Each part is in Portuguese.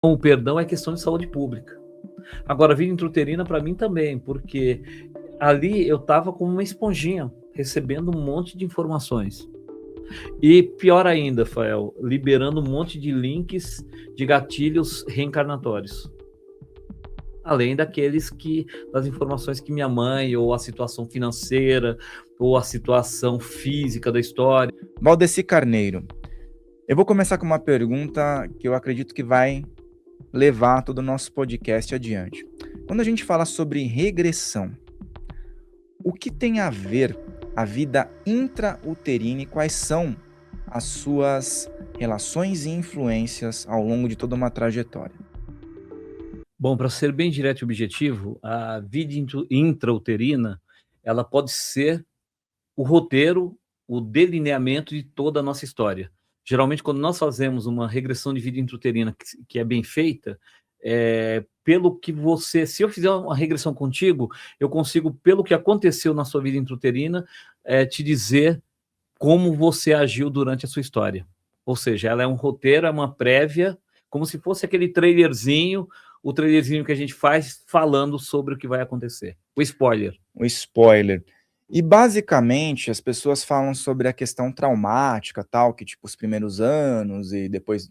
o perdão é questão de saúde pública. Agora, a vida intrauterina para mim também, porque ali eu estava como uma esponjinha, recebendo um monte de informações. E pior ainda, Fael, liberando um monte de links de gatilhos reencarnatórios. Além das informações que minha mãe, ou a situação financeira, ou a situação física da história. Valdeci Carneiro, eu vou começar com uma pergunta que eu acredito que vai levar todo o nosso podcast adiante. Quando a gente fala sobre regressão, o que tem a ver a vida intrauterina e quais são as suas relações e influências ao longo de toda uma trajetória? Bom, para ser bem direto e objetivo, a vida intrauterina, ela pode ser o roteiro, o delineamento de toda a nossa história. Geralmente, quando nós fazemos uma regressão de vida intrauterina que é bem feita, pelo que você... Se eu fizer uma regressão contigo, eu consigo, pelo que aconteceu na sua vida intrauterina, te dizer como você agiu durante a sua história. Ou seja, ela é um roteiro, é uma prévia, como se fosse aquele trailerzinho, o trailerzinho que a gente faz falando sobre o que vai acontecer. O spoiler. O spoiler. E basicamente as pessoas falam sobre a questão traumática, tal, que tipo os primeiros anos e depois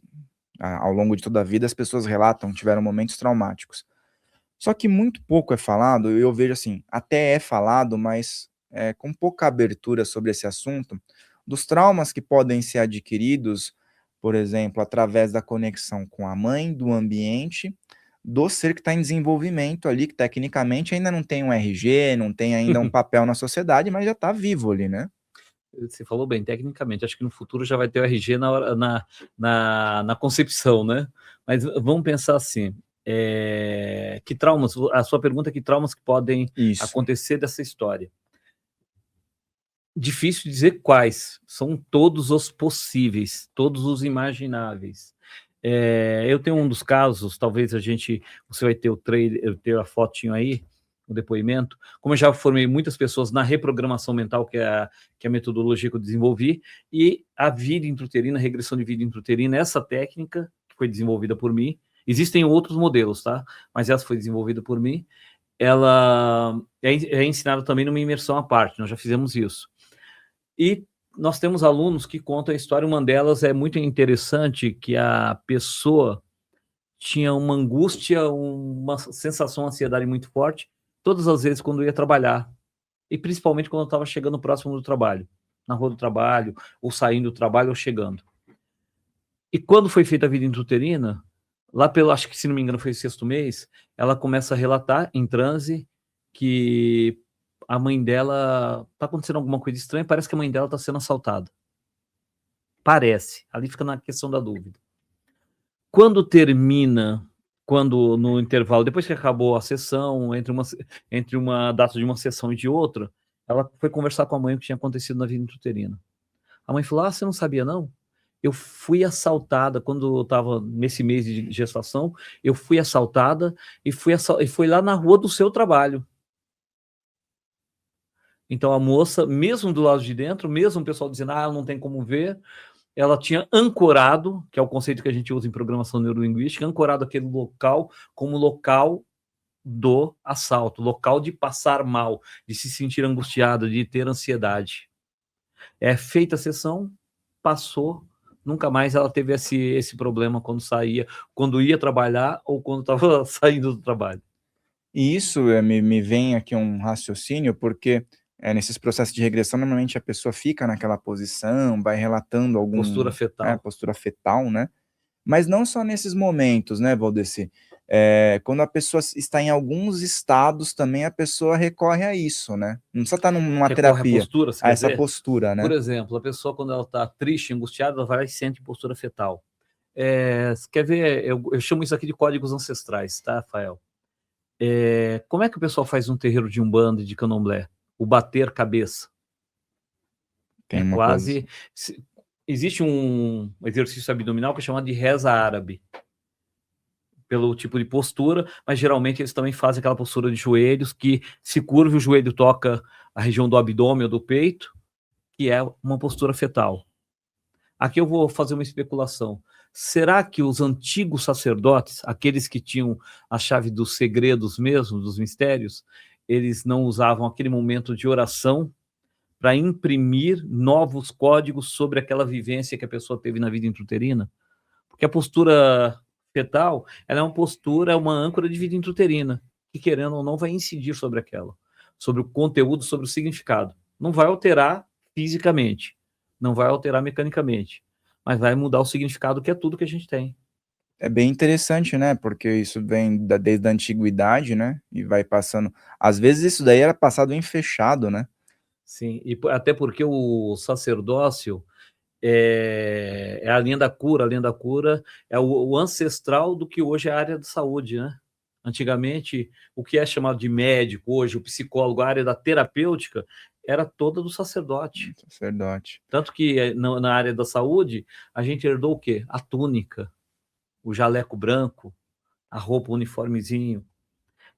ao longo de toda a vida as pessoas relatam que tiveram momentos traumáticos. Só que muito pouco é falado, eu vejo assim, até é falado, mas com pouca abertura sobre esse assunto, dos traumas que podem ser adquiridos, por exemplo, através da conexão com a mãe, do ambiente, do ser que está em desenvolvimento ali, que tecnicamente ainda não tem um RG, não tem ainda um papel na sociedade, mas já está vivo ali, né? Você falou bem, tecnicamente, acho que no futuro já vai ter o RG na concepção, né? Mas vamos pensar assim, que traumas, a sua pergunta é que traumas que podem acontecer dessa história. Difícil dizer quais, são todos os possíveis, todos os imagináveis. Eu tenho um dos casos, talvez você vai ter o trailer, ter a fotinho aí, o depoimento. Como eu já formei muitas pessoas na reprogramação mental, que é a metodologia que eu desenvolvi, e a vida intrauterina, a regressão de vida intrauterina, essa técnica que foi desenvolvida por mim, existem outros modelos, tá? Mas essa foi desenvolvida por mim, ela é ensinada também numa imersão à parte, nós já fizemos isso. E nós temos alunos que contam a história, uma delas é muito interessante, que a pessoa tinha uma angústia, uma sensação de ansiedade muito forte, todas as vezes quando ia trabalhar, e principalmente quando estava chegando próximo do trabalho, na rua do trabalho, ou saindo do trabalho, ou chegando. E quando foi feita a vida intrauterina, lá acho que se não me engano foi o 6º mês, ela começa a relatar em transe que a mãe dela tá acontecendo alguma coisa estranha, parece que a mãe dela está sendo assaltada. Parece, ali fica na questão da dúvida. Quando termina, no intervalo, depois que acabou a sessão, entre uma data de uma sessão e de outra, ela foi conversar com a mãe o que tinha acontecido na vida intrauterina. A mãe falou: você não sabia não? Eu fui assaltada quando eu estava nesse mês de gestação, eu fui assaltada e foi lá na rua do seu trabalho. Então a moça, mesmo do lado de dentro, mesmo o pessoal dizendo, não tem como ver, ela tinha ancorado, que é o conceito que a gente usa em programação neurolinguística, ancorado aquele local como local do assalto, local de passar mal, de se sentir angustiado, de ter ansiedade. Feita a sessão, passou, nunca mais ela teve esse problema quando ia trabalhar ou quando estava saindo do trabalho. E isso me vem aqui um raciocínio, porque nesses processos de regressão, normalmente a pessoa fica naquela posição, vai relatando Postura fetal. Postura fetal, né? Mas não só nesses momentos, né, Valdeci? Quando a pessoa está em alguns estados também, a pessoa recorre a isso, né? Não precisa estar numa terapia. Postura, a essa postura, né? Por exemplo, a pessoa quando ela está triste, angustiada, ela vai lá e sente postura fetal. Quer ver, eu chamo isso aqui de códigos ancestrais, tá, Rafael? Como é que o pessoal faz um terreiro de Umbanda e de Candomblé? O bater cabeça. Existe um exercício abdominal que é chamado de reza árabe, pelo tipo de postura, mas geralmente eles também fazem aquela postura de joelhos, que se curva, o joelho toca a região do abdômen ou do peito, que é uma postura fetal. Aqui eu vou fazer uma especulação. será que os antigos sacerdotes, aqueles que tinham a chave dos segredos mesmo, dos mistérios, eles não usavam aquele momento de oração para imprimir novos códigos sobre aquela vivência que a pessoa teve na vida intrauterina? Porque a postura fetal, ela é uma postura, é uma âncora de vida intrauterina, que querendo ou não vai incidir sobre aquela, sobre o conteúdo, sobre o significado. Não vai alterar fisicamente, não vai alterar mecanicamente, mas vai mudar o significado, que é tudo que a gente tem. É bem interessante, né, porque isso vem desde a antiguidade, né, e vai passando, às vezes isso daí era passado em fechado, né. Sim, e até porque o sacerdócio é a linha da cura, a linha da cura é o ancestral do que hoje é a área da saúde, né. Antigamente, o que é chamado de médico, hoje o psicólogo, a área da terapêutica, era toda do sacerdote. Sacerdote. Tanto que na área da saúde, a gente herdou o quê? A túnica, o jaleco branco, a roupa, o uniformezinho.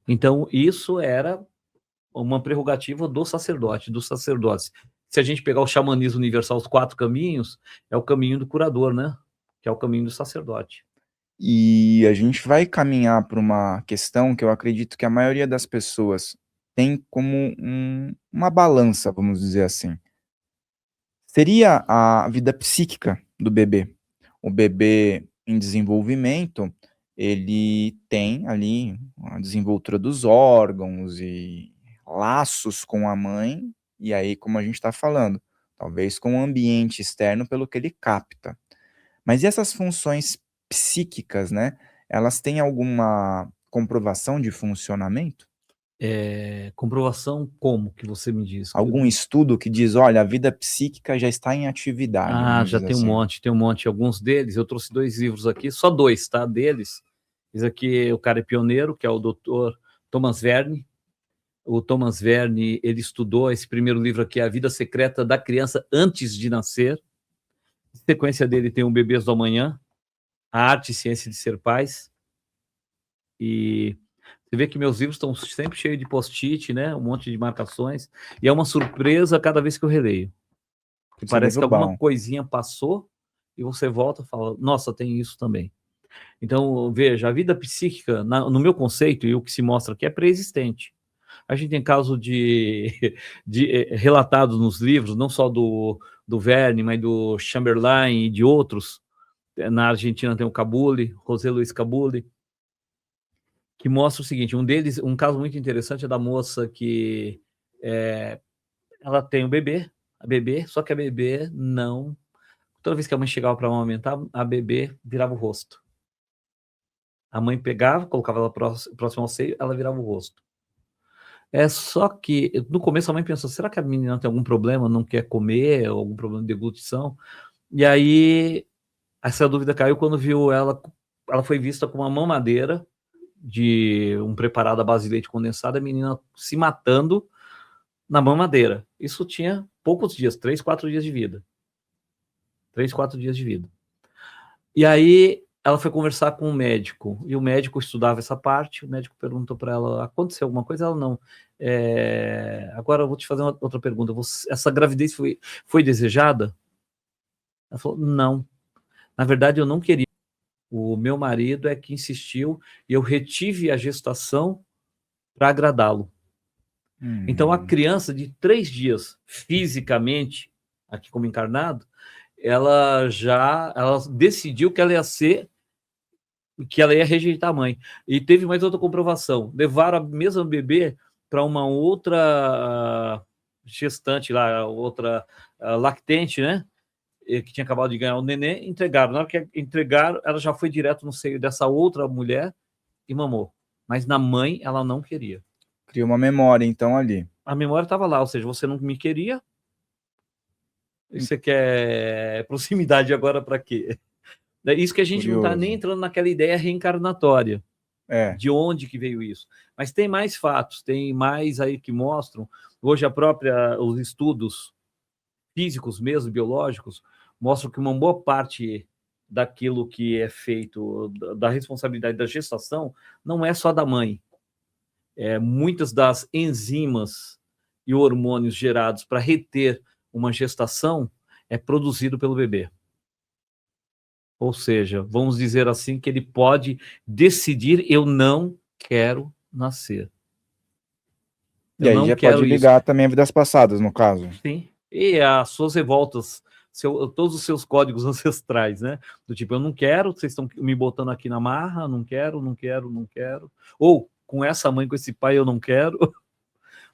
Então, isso era uma prerrogativa do sacerdote, dos sacerdotes. Se a gente pegar o xamanismo universal, os 4 caminhos, é o caminho do curador, né? Que é o caminho do sacerdote. E a gente vai caminhar para uma questão que eu acredito que a maioria das pessoas tem como uma balança, vamos dizer assim. Seria a vida psíquica do bebê. O bebê em desenvolvimento, ele tem ali a desenvoltura dos órgãos e laços com a mãe, e aí, como a gente está falando, talvez com o ambiente externo pelo que ele capta. Mas e essas funções psíquicas, né, elas têm alguma comprovação de funcionamento? Comprovação como que você me diz? Algum estudo que diz: "Olha, a vida psíquica já está em atividade", Ah, vamos já dizer tem um assim. monte, tem um monte. Alguns deles, eu trouxe 2 livros aqui, só 2, tá, deles. Esse aqui, o cara é pioneiro, que é o doutor Thomas Verne. O Thomas Verne, ele estudou esse primeiro livro aqui, A Vida Secreta da Criança Antes de Nascer. Na sequência dele tem o Bebês do Amanhã, A Arte e Ciência de Ser Pais. E você vê que meus livros estão sempre cheios de post-it, né, um monte de marcações, e é uma surpresa cada vez que eu releio. Que Esse é parece livro que alguma bom. coisinha passou e você volta e fala: "Nossa, tem isso também". Então, veja, a vida psíquica, no meu conceito, e o que se mostra aqui, é pré-existente. A gente tem caso relatados nos livros, não só do Verne, mas do Chamberlain e de outros. Na Argentina tem o Cabuli, José Luiz Cabuli, que mostra o seguinte: um caso muito interessante é da moça que ela tem um bebê, a bebê, só que a bebê não. Toda vez que a mãe chegava para amamentar, a bebê virava o rosto. A mãe pegava, colocava ela próximo ao seio, ela virava o rosto. Só que no começo a mãe pensou: será que a menina tem algum problema, não quer comer, ou algum problema de deglutição? E aí essa dúvida caiu quando viu ela foi vista com uma mamadeira de um preparado à base de leite condensado, a menina se matando na mamadeira. Isso tinha poucos dias, 3, 4 dias de vida. 3, 4 dias de vida. E aí ela foi conversar com o médico, e o médico estudava essa parte. O médico perguntou para ela: aconteceu alguma coisa? Ela: não. Agora eu vou te fazer outra pergunta. Essa gravidez foi desejada? Ela falou: não. Na verdade, eu não queria. O meu marido é que insistiu e eu retive a gestação para agradá-lo. Então, a criança de 3 dias, fisicamente, aqui como encarnado, ela decidiu que ela ia ser, que ela ia rejeitar a mãe. E teve mais outra comprovação. Levaram a mesma bebê para uma outra gestante lá, outra lactente, né? Que tinha acabado de ganhar o neném, entregaram. Na hora que entregaram, ela já foi direto no seio dessa outra mulher e mamou. Mas na mãe, ela não queria. Cria uma memória, então, ali. A memória estava lá, ou seja, você não me queria, e você quer proximidade agora para quê? É isso que a gente não está nem Curioso. entrando naquela ideia reencarnatória. É. De onde que veio isso? Mas tem mais fatos, tem mais aí que mostram. Hoje os estudos físicos mesmo, biológicos, mostram que uma boa parte daquilo que é feito, da responsabilidade da gestação, não é só da mãe. Muitas das enzimas e hormônios gerados para reter uma gestação é produzido pelo bebê. Ou seja, vamos dizer assim que ele pode decidir, eu não quero nascer. E Eu aí não já pode quero isso. ligar também a vidas passadas, no caso. Sim. E as suas revoltas, todos os seus códigos ancestrais, né? Do tipo, eu não quero, vocês estão me botando aqui na marra, não quero, não quero, não quero. Ou com essa mãe, com esse pai, eu não quero.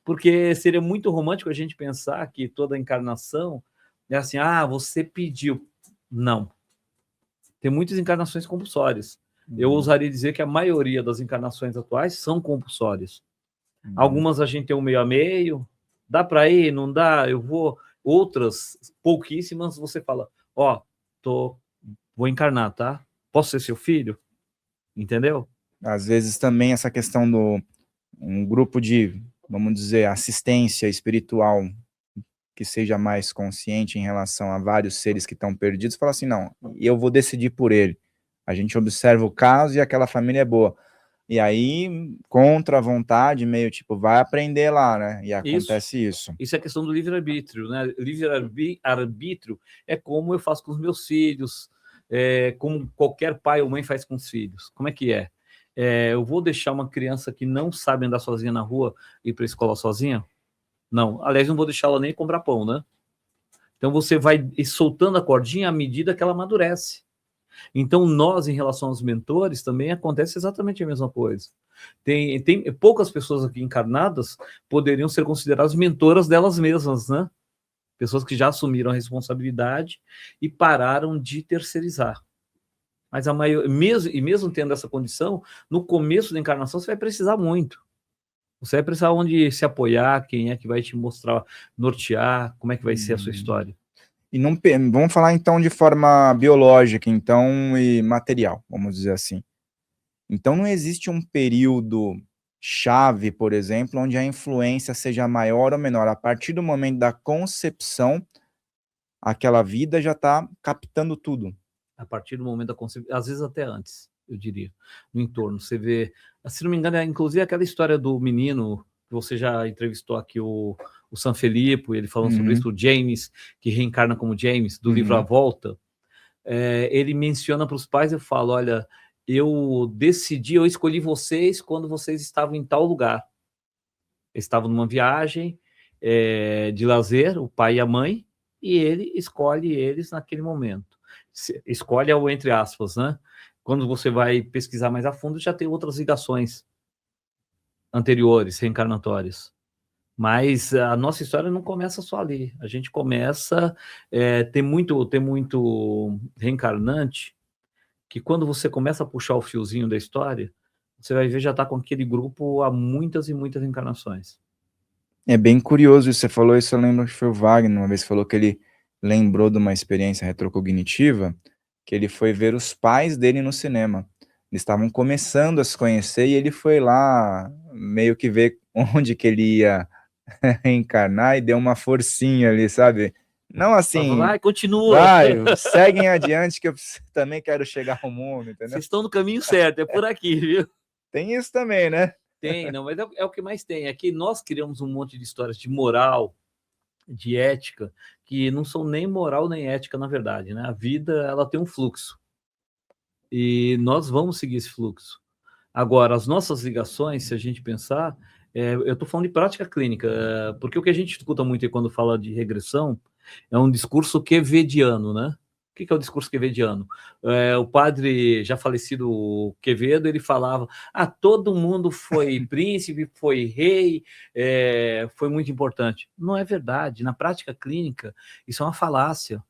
Porque seria muito romântico a gente pensar que toda encarnação é assim, ah, você pediu. Não. Tem muitas encarnações compulsórias. Eu ousaria dizer que a maioria das encarnações atuais são compulsórias. Algumas a gente tem um meio a meio, dá para ir, não dá, eu vou. Outras, pouquíssimas, você fala, ó, vou encarnar, tá? Posso ser seu filho? Entendeu? Às vezes também essa questão do um grupo de, vamos dizer, assistência espiritual que seja mais consciente em relação a vários seres que estão perdidos, fala assim, não, eu vou decidir por ele. A gente observa o caso e aquela família é boa. E aí, contra a vontade, meio tipo, vai aprender lá, né? E acontece isso. Isso é questão do livre-arbítrio, né? Livre-arbítrio é como eu faço com os meus filhos, como qualquer pai ou mãe faz com os filhos. Como é que é? Eu vou deixar uma criança que não sabe andar sozinha na rua ir para a escola sozinha? Não. Aliás, não vou deixar ela nem comprar pão, né? Então você vai soltando a cordinha à medida que ela amadurece. Então nós, em relação aos mentores, também acontece exatamente a mesma coisa. Tem poucas pessoas aqui encarnadas poderiam ser consideradas mentoras delas mesmas, né? Pessoas que já assumiram a responsabilidade e pararam de terceirizar. Mas a maioria, mesmo tendo essa condição, no começo da encarnação você vai precisar muito. Você vai precisar onde se apoiar, quem é que vai te mostrar, nortear, como é que vai ser a sua história. E não, vamos falar então de forma biológica, então, e material, vamos dizer assim. Então não existe um período chave, por exemplo, onde a influência seja maior ou menor. A partir do momento da concepção, aquela vida já está captando tudo. A partir do momento da concepção, às vezes até antes, eu diria, no entorno. Você vê, se não me engano, inclusive aquela história do menino, que você já entrevistou aqui, o San Felipe, ele falando sobre isso, o James, que reencarna como James, do livro A Volta. Ele menciona para os pais, eu falo, olha, eu escolhi vocês quando vocês estavam em tal lugar. Eles estavam numa viagem de lazer, o pai e a mãe, e ele escolhe eles naquele momento. Escolhe o entre aspas, né? Quando você vai pesquisar mais a fundo, já tem outras ligações anteriores, reencarnatórias. Mas a nossa história não começa só ali. A gente começa, tem muito reencarnante, que quando você começa a puxar o fiozinho da história, você vai ver já está com aquele grupo há muitas e muitas encarnações. É bem curioso isso, você falou isso, eu lembro que foi o Wagner, uma vez falou que ele lembrou de uma experiência retrocognitiva, que ele foi ver os pais dele no cinema. Eles estavam começando a se conhecer e ele foi lá meio que ver onde que ele ia reencarnar e deu uma forcinha ali, sabe? Não assim, vai, continua. Seguem adiante que eu também quero chegar ao mundo, entendeu? Vocês estão no caminho certo, é por aqui, viu? Tem isso também, né? Tem, não, mas é o que mais tem. Aqui nós criamos um monte de histórias de moral, de ética, que não são nem moral nem ética, na verdade, né? A vida, ela tem um fluxo. E nós vamos seguir esse fluxo. Agora, as nossas ligações, se a gente pensar, eu estou falando de prática clínica, porque o que a gente escuta muito aí quando fala de regressão é um discurso quevediano, né? O que é o discurso quevediano? O padre já falecido Quevedo, ele falava, todo mundo foi príncipe, foi rei, foi muito importante. Não é verdade. Na prática clínica, isso é uma falácia.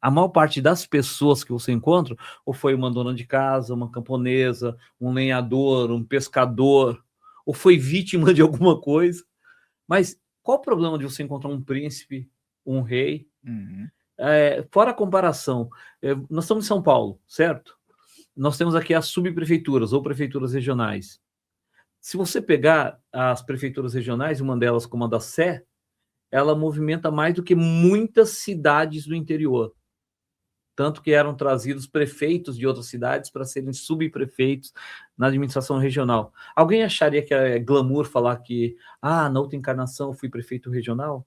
A maior parte das pessoas que você encontra, ou foi uma dona de casa, uma camponesa, um lenhador, um pescador, ou foi vítima de alguma coisa. Mas qual o problema de você encontrar um príncipe, um rei? Fora a comparação, nós estamos em São Paulo, certo? Nós temos aqui as subprefeituras ou prefeituras regionais. Se você pegar as prefeituras regionais, uma delas como a da Sé, ela movimenta mais do que muitas cidades do interior. Tanto que eram trazidos prefeitos de outras cidades para serem subprefeitos na administração regional. Alguém acharia que é glamour falar que, na outra encarnação eu fui prefeito regional?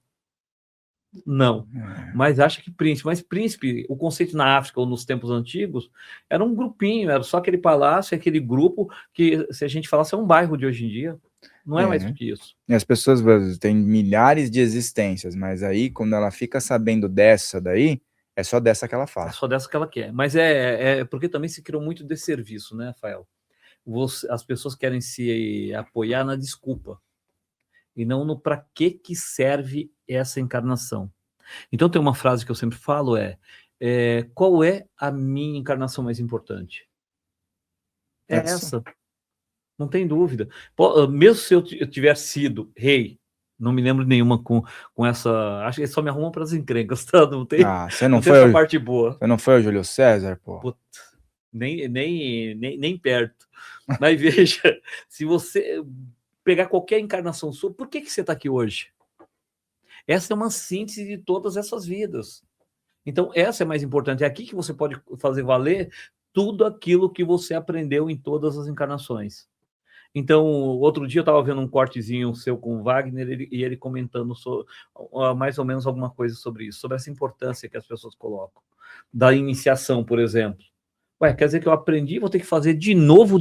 Não, mas acha que príncipe. Mas príncipe, o conceito na África ou nos tempos antigos, era um grupinho, era só aquele palácio, aquele grupo que, se a gente falasse, é um bairro de hoje em dia. Não é mais do que isso. E as pessoas têm milhares de existências, mas aí, quando ela fica sabendo dessa daí, é só dessa que ela É fala. só dessa que ela quer. Mas é porque também se criou muito desserviço, né, Rafael? As pessoas querem se apoiar na desculpa e não no para que serve essa encarnação. Então tem uma frase que eu sempre falo, qual é a minha encarnação mais importante? É essa, não tem dúvida. Mesmo se eu tiver sido rei, não me lembro nenhuma com essa, acho que só me arrumam para as encrencas, tá? Não tem, Você não tem essa parte boa. Você não foi o Júlio César, pô? Puta, nem perto. Mas veja, se você pegar qualquer encarnação sua, por que você está aqui hoje? Essa é uma síntese de todas essas vidas. Então, essa é mais importante. É aqui que você pode fazer valer tudo aquilo que você aprendeu em todas as encarnações. Então, outro dia eu estava vendo um cortezinho seu com o Wagner e ele comentando mais ou menos alguma coisa sobre isso, sobre essa importância que as pessoas colocam. Da iniciação, por exemplo. Quer dizer que eu aprendi, vou ter que fazer de novo,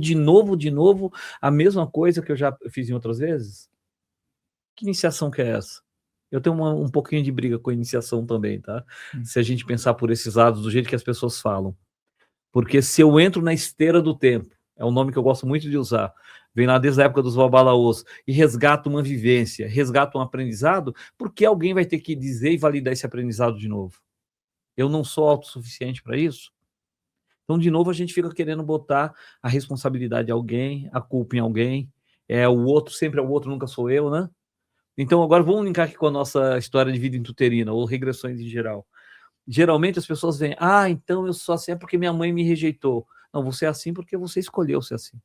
a mesma coisa que eu já fiz em outras vezes? Que iniciação que é essa? Eu tenho um pouquinho de briga com a iniciação também, tá? Se a gente pensar por esses lados, do jeito que as pessoas falam. Porque se eu entro na esteira do tempo, é um nome que eu gosto muito de usar, vem lá desde a época dos babalaôs, e resgato uma vivência, resgato um aprendizado, porque alguém vai ter que dizer e validar esse aprendizado de novo. Eu não sou autossuficiente para isso? Então, de novo, a gente fica querendo botar a responsabilidade em alguém, a culpa em alguém, o outro, sempre é o outro, nunca sou eu, né? Então, agora vamos linkar aqui com a nossa história de vida intuterina, ou regressões em geral. Geralmente as pessoas veem, então eu sou assim porque minha mãe me rejeitou. Não, você é assim porque você escolheu ser assim.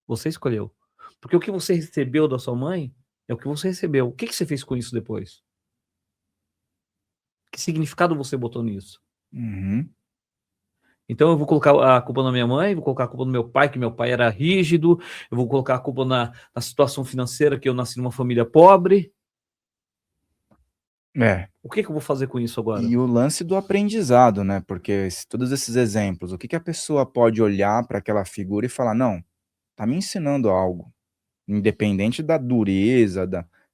Você escolheu. Porque o que você recebeu da sua mãe é o que você recebeu. O que você fez com isso depois? Que significado você botou nisso? Então eu vou colocar a culpa na minha mãe, vou colocar a culpa no meu pai, que meu pai era rígido, eu vou colocar a culpa na situação financeira, que eu nasci numa família pobre. O que eu vou fazer com isso agora? E o lance do aprendizado, né? Porque todos esses exemplos, o que a pessoa pode olhar para aquela figura e falar, não, tá me ensinando algo, independente da dureza,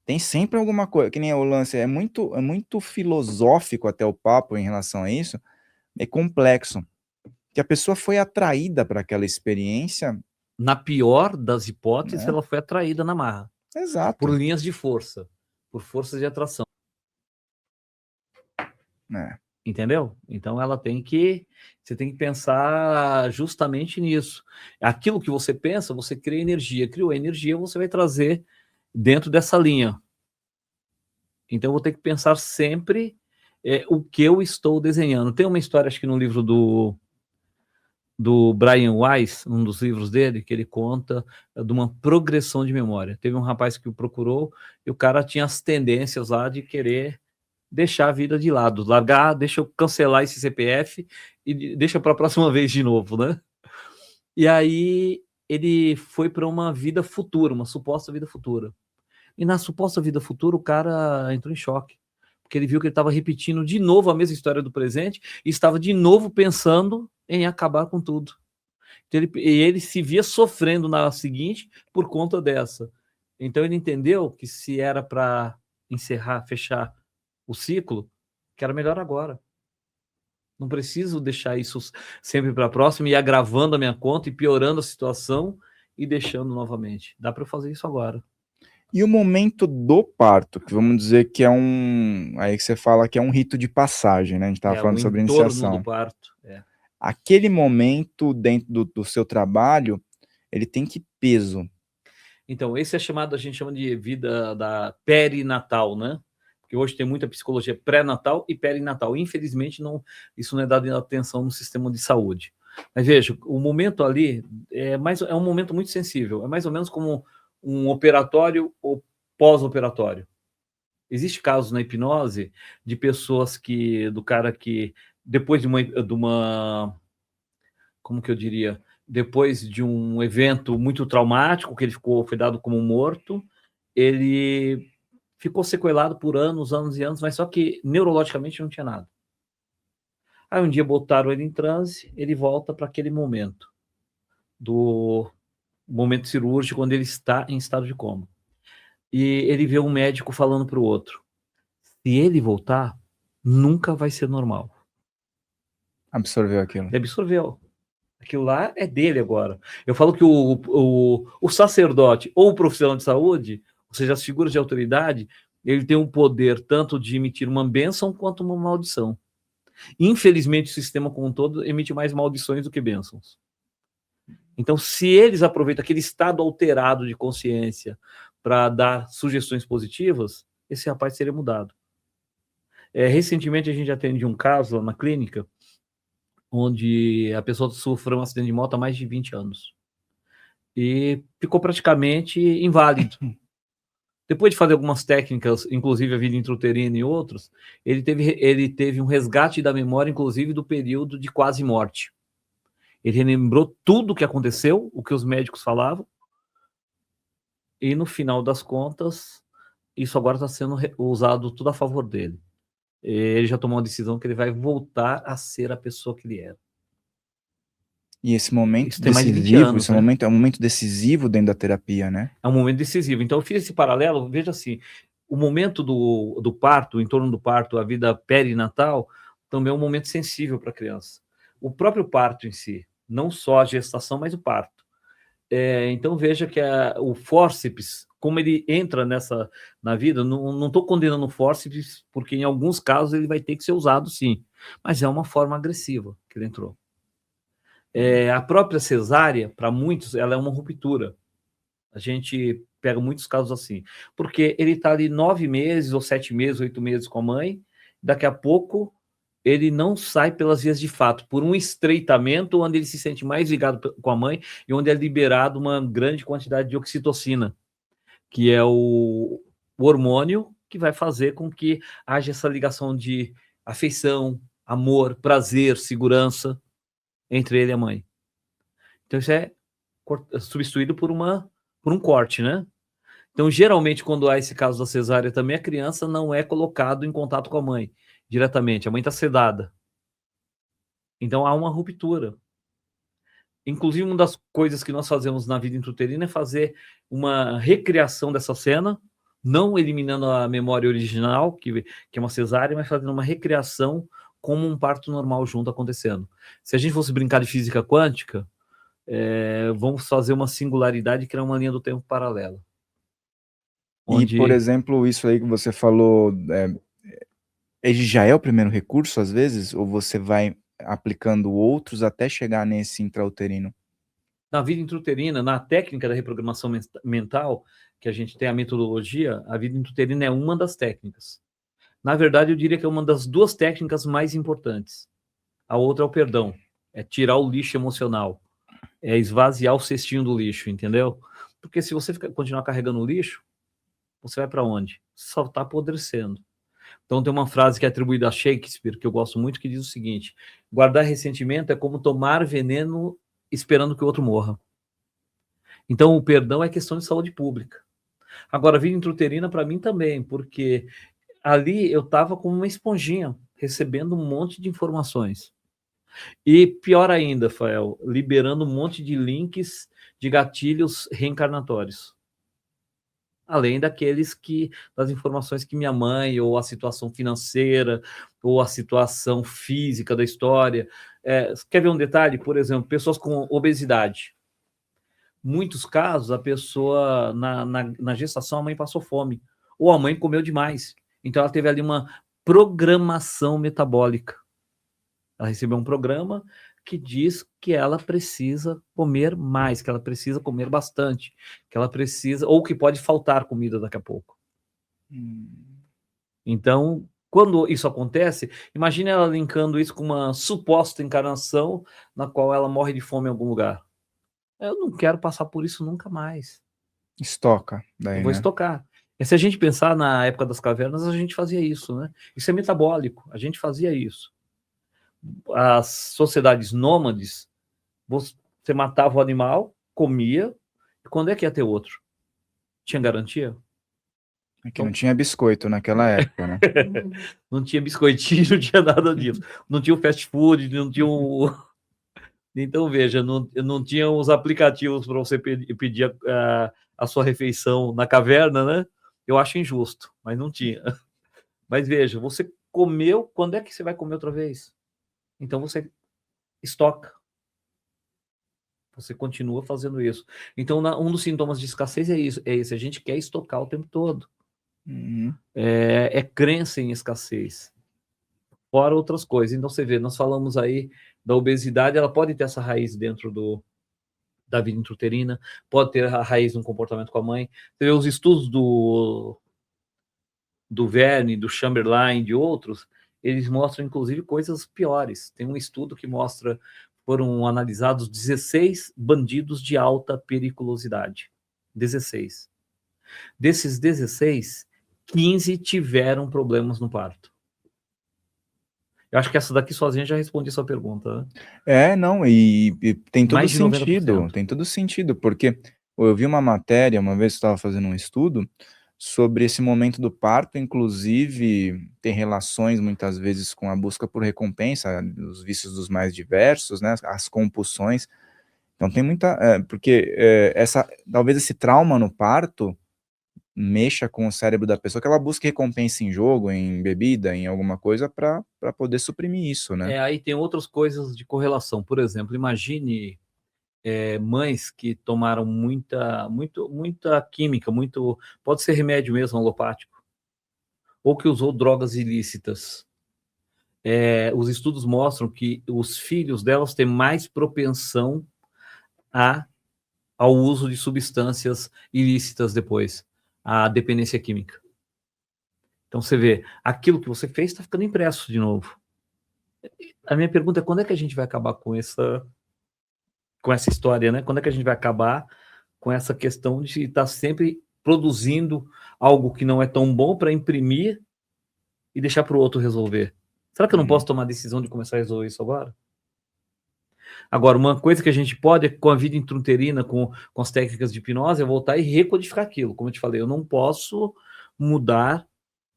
tem sempre alguma coisa, que nem o lance, é muito filosófico até o papo em relação a isso, é complexo, que a pessoa foi atraída para aquela experiência. Na pior das hipóteses, Né? ela foi atraída na marra. Exato. Por linhas de força, por forças de atração. Entendeu? Então você tem que pensar justamente nisso. Aquilo que você pensa, você cria energia. Criou energia, você vai trazer dentro dessa linha. Então eu vou ter que pensar sempre o que eu estou desenhando. Tem uma história, acho que no livro do Brian Weiss, um dos livros dele, que ele conta de uma progressão de memória. Teve um rapaz que o procurou e o cara tinha as tendências lá de querer deixar a vida de lado, largar, deixa eu cancelar esse CPF e deixa para a próxima vez de novo, né? E aí ele foi para uma vida futura, uma suposta vida futura. E na suposta vida futura o cara entrou em choque, porque ele viu que ele estava repetindo de novo a mesma história do presente e estava de novo pensando em acabar com tudo. Então ele se via sofrendo na seguinte por conta dessa. Então ele entendeu que se era para encerrar, fechar o ciclo, que era melhor agora. Não preciso deixar isso sempre para a próxima e ir agravando a minha conta e piorando a situação e deixando novamente. Dá para eu fazer isso agora. E o momento do parto, que vamos dizer que é aí que você fala que é um rito de passagem, né? A gente estava falando sobre iniciação. Do parto. Aquele momento dentro do seu trabalho, ele tem que peso? Então, esse é chamado, a gente chama de vida da perinatal, né? Porque hoje tem muita psicologia pré-natal e perinatal. Infelizmente, isso não é dado atenção no sistema de saúde. Mas veja, o momento ali é um momento muito sensível. É mais ou menos como um operatório ou pós-operatório. Existe casos na hipnose de pessoas do cara que, depois de uma como que eu diria, depois de um evento muito traumático, que ele foi dado como morto, ele ficou sequelado por anos, anos e anos, mas só que neurologicamente não tinha nada. Aí um dia botaram ele em transe, ele volta para aquele momento, do momento cirúrgico, quando ele está em estado de coma. E ele vê um médico falando para o outro, se ele voltar, nunca vai ser normal. Absorveu aquilo. Ele absorveu. Aquilo lá é dele agora. Eu falo que o sacerdote ou o profissional de saúde, ou seja, as figuras de autoridade, ele tem um poder tanto de emitir uma bênção quanto uma maldição. Infelizmente, o sistema como um todo emite mais maldições do que bênçãos. Então, se eles aproveitam aquele estado alterado de consciência para dar sugestões positivas, esse rapaz seria mudado. Recentemente, a gente atende um caso lá na clínica, onde a pessoa sofreu um acidente de moto há mais de 20 anos. E ficou praticamente inválido. Depois de fazer algumas técnicas, inclusive a vida intrauterina e outros, ele teve um resgate da memória, inclusive do período de quase morte. Ele relembrou tudo o que aconteceu, o que os médicos falavam, e no final das contas, isso agora está sendo usado tudo a favor dele. Ele já tomou uma decisão que ele vai voltar a ser a pessoa que ele era. E esse momento Isso tem mais de 20 decisivo, anos, esse né? momento é um momento decisivo dentro da terapia, né? É um momento decisivo. Então, eu fiz esse paralelo, veja assim, o momento do parto, em torno do parto, a vida perinatal, também é um momento sensível para a criança. O próprio parto em si, não só a gestação, mas o parto. Então, veja que o fórceps, como ele entra na vida, não estou condenando o fórceps, porque em alguns casos ele vai ter que ser usado, sim, mas é uma forma agressiva que ele entrou. A própria cesárea, para muitos, ela é uma ruptura. A gente pega muitos casos assim, porque ele está ali 9 meses, ou 7 meses, 8 meses com a mãe, daqui a pouco ele não sai pelas vias de fato, por um estreitamento onde ele se sente mais ligado com a mãe e onde é liberado uma grande quantidade de oxitocina, que é o hormônio que vai fazer com que haja essa ligação de afeição, amor, prazer, segurança entre ele e a mãe. Então isso é substituído por um corte, né? Então, geralmente, quando há esse caso da cesárea também, a criança não é colocado em contato com a mãe diretamente. A mãe está sedada. Então, há uma ruptura. Inclusive, uma das coisas que nós fazemos na vida intrauterina é fazer uma recriação dessa cena, não eliminando a memória original, que é uma cesárea, mas fazendo uma recriação como um parto normal junto acontecendo. Se a gente fosse brincar de física quântica, vamos fazer uma singularidade que é uma linha do tempo paralela. E, por exemplo, isso aí que você falou, ele já é o primeiro recurso, às vezes? Ou você vai aplicando outros até chegar nesse intrauterino? Na vida intrauterina, na técnica da reprogramação mental, que a gente tem a metodologia, a vida intrauterina é uma das técnicas. Na verdade, eu diria que é uma das 2 técnicas mais importantes. A outra é o perdão, é tirar o lixo emocional, é esvaziar o cestinho do lixo, entendeu? Porque se você continuar carregando o lixo, você vai para onde? Só está apodrecendo. Então tem uma frase que é atribuída a Shakespeare, que eu gosto muito, que diz o seguinte: guardar ressentimento é como tomar veneno esperando que o outro morra. Então o perdão é questão de saúde pública. Agora, a vida intrauterina para mim também, porque ali eu estava como uma esponjinha, recebendo um monte de informações. E pior ainda, Fael, liberando um monte de links de gatilhos reencarnatórios. Além das informações que minha mãe, ou a situação financeira, ou a situação física da história. Quer ver um detalhe? Por exemplo, pessoas com obesidade. Muitos casos, a pessoa, na gestação, a mãe passou fome, ou a mãe comeu demais. Então, ela teve ali uma programação metabólica. Ela recebeu um programa que diz que ela precisa comer mais, que ela precisa comer bastante, que ela precisa, ou que pode faltar comida daqui a pouco. Então, quando isso acontece, imagine ela linkando isso com uma suposta encarnação na qual ela morre de fome em algum lugar. Eu não quero passar por isso nunca mais. Estoca, daí, Eu vou estocar. E se a gente pensar na época das cavernas, a gente fazia isso, né? Isso é metabólico, a gente fazia isso. As sociedades nômades, você matava o animal, comia, e quando é que ia ter outro? Tinha garantia? É que não Então, tinha biscoito naquela época, né? não tinha biscoitinho, não tinha nada disso. Não tinha o fast food, não tinha o... Então, veja, não tinha os aplicativos para você pedir a sua refeição na caverna, né? Eu acho injusto, mas não tinha. Mas veja, você comeu, quando é que você vai comer outra vez? Então você estoca. Você continua fazendo isso. Então, um dos sintomas de escassez é isso, é esse, a gente quer estocar o tempo todo. Uhum. É crença em escassez. Fora outras coisas. Então, você vê, nós falamos aí da obesidade, ela pode ter essa raiz dentro da vida intrauterina, pode ter a raiz no comportamento com a mãe. Você vê os estudos do Verne, do Chamberlain, de outros, eles mostram, inclusive, coisas piores. Tem um estudo que mostra, foram analisados 16 bandidos de alta periculosidade. 16. Desses 16, 15 tiveram problemas no parto. Eu acho que essa daqui sozinha já responde sua pergunta, né? Não, e tem todo Mais de sentido, 90%. porque eu vi uma matéria, uma vez eu estava fazendo um estudo, sobre esse momento do parto, inclusive tem relações muitas vezes com a busca por recompensa, os vícios dos mais diversos, né, as compulsões, então tem muita, porque talvez esse trauma no parto mexa com o cérebro da pessoa, que ela busque recompensa em jogo, em bebida, em alguma coisa, para poder suprimir isso, né? Aí tem outras coisas de correlação. Por exemplo, imagine mães que tomaram muita química, pode ser remédio mesmo, alopático, ou que usou drogas ilícitas. Os estudos mostram que os filhos delas têm mais propensão ao uso de substâncias ilícitas depois, a dependência química. Então você vê, aquilo que você fez está ficando impresso de novo. A minha pergunta é quando é que a gente vai acabar com essa história, né? Quando é que a gente vai acabar com essa questão de estar sempre produzindo algo que não é tão bom para imprimir e deixar para o outro resolver? Será que eu não posso tomar a decisão de começar a resolver isso agora? Agora, uma coisa que a gente pode, com a vida intrauterina, com as técnicas de hipnose, é voltar e recodificar aquilo. Como eu te falei, eu não posso mudar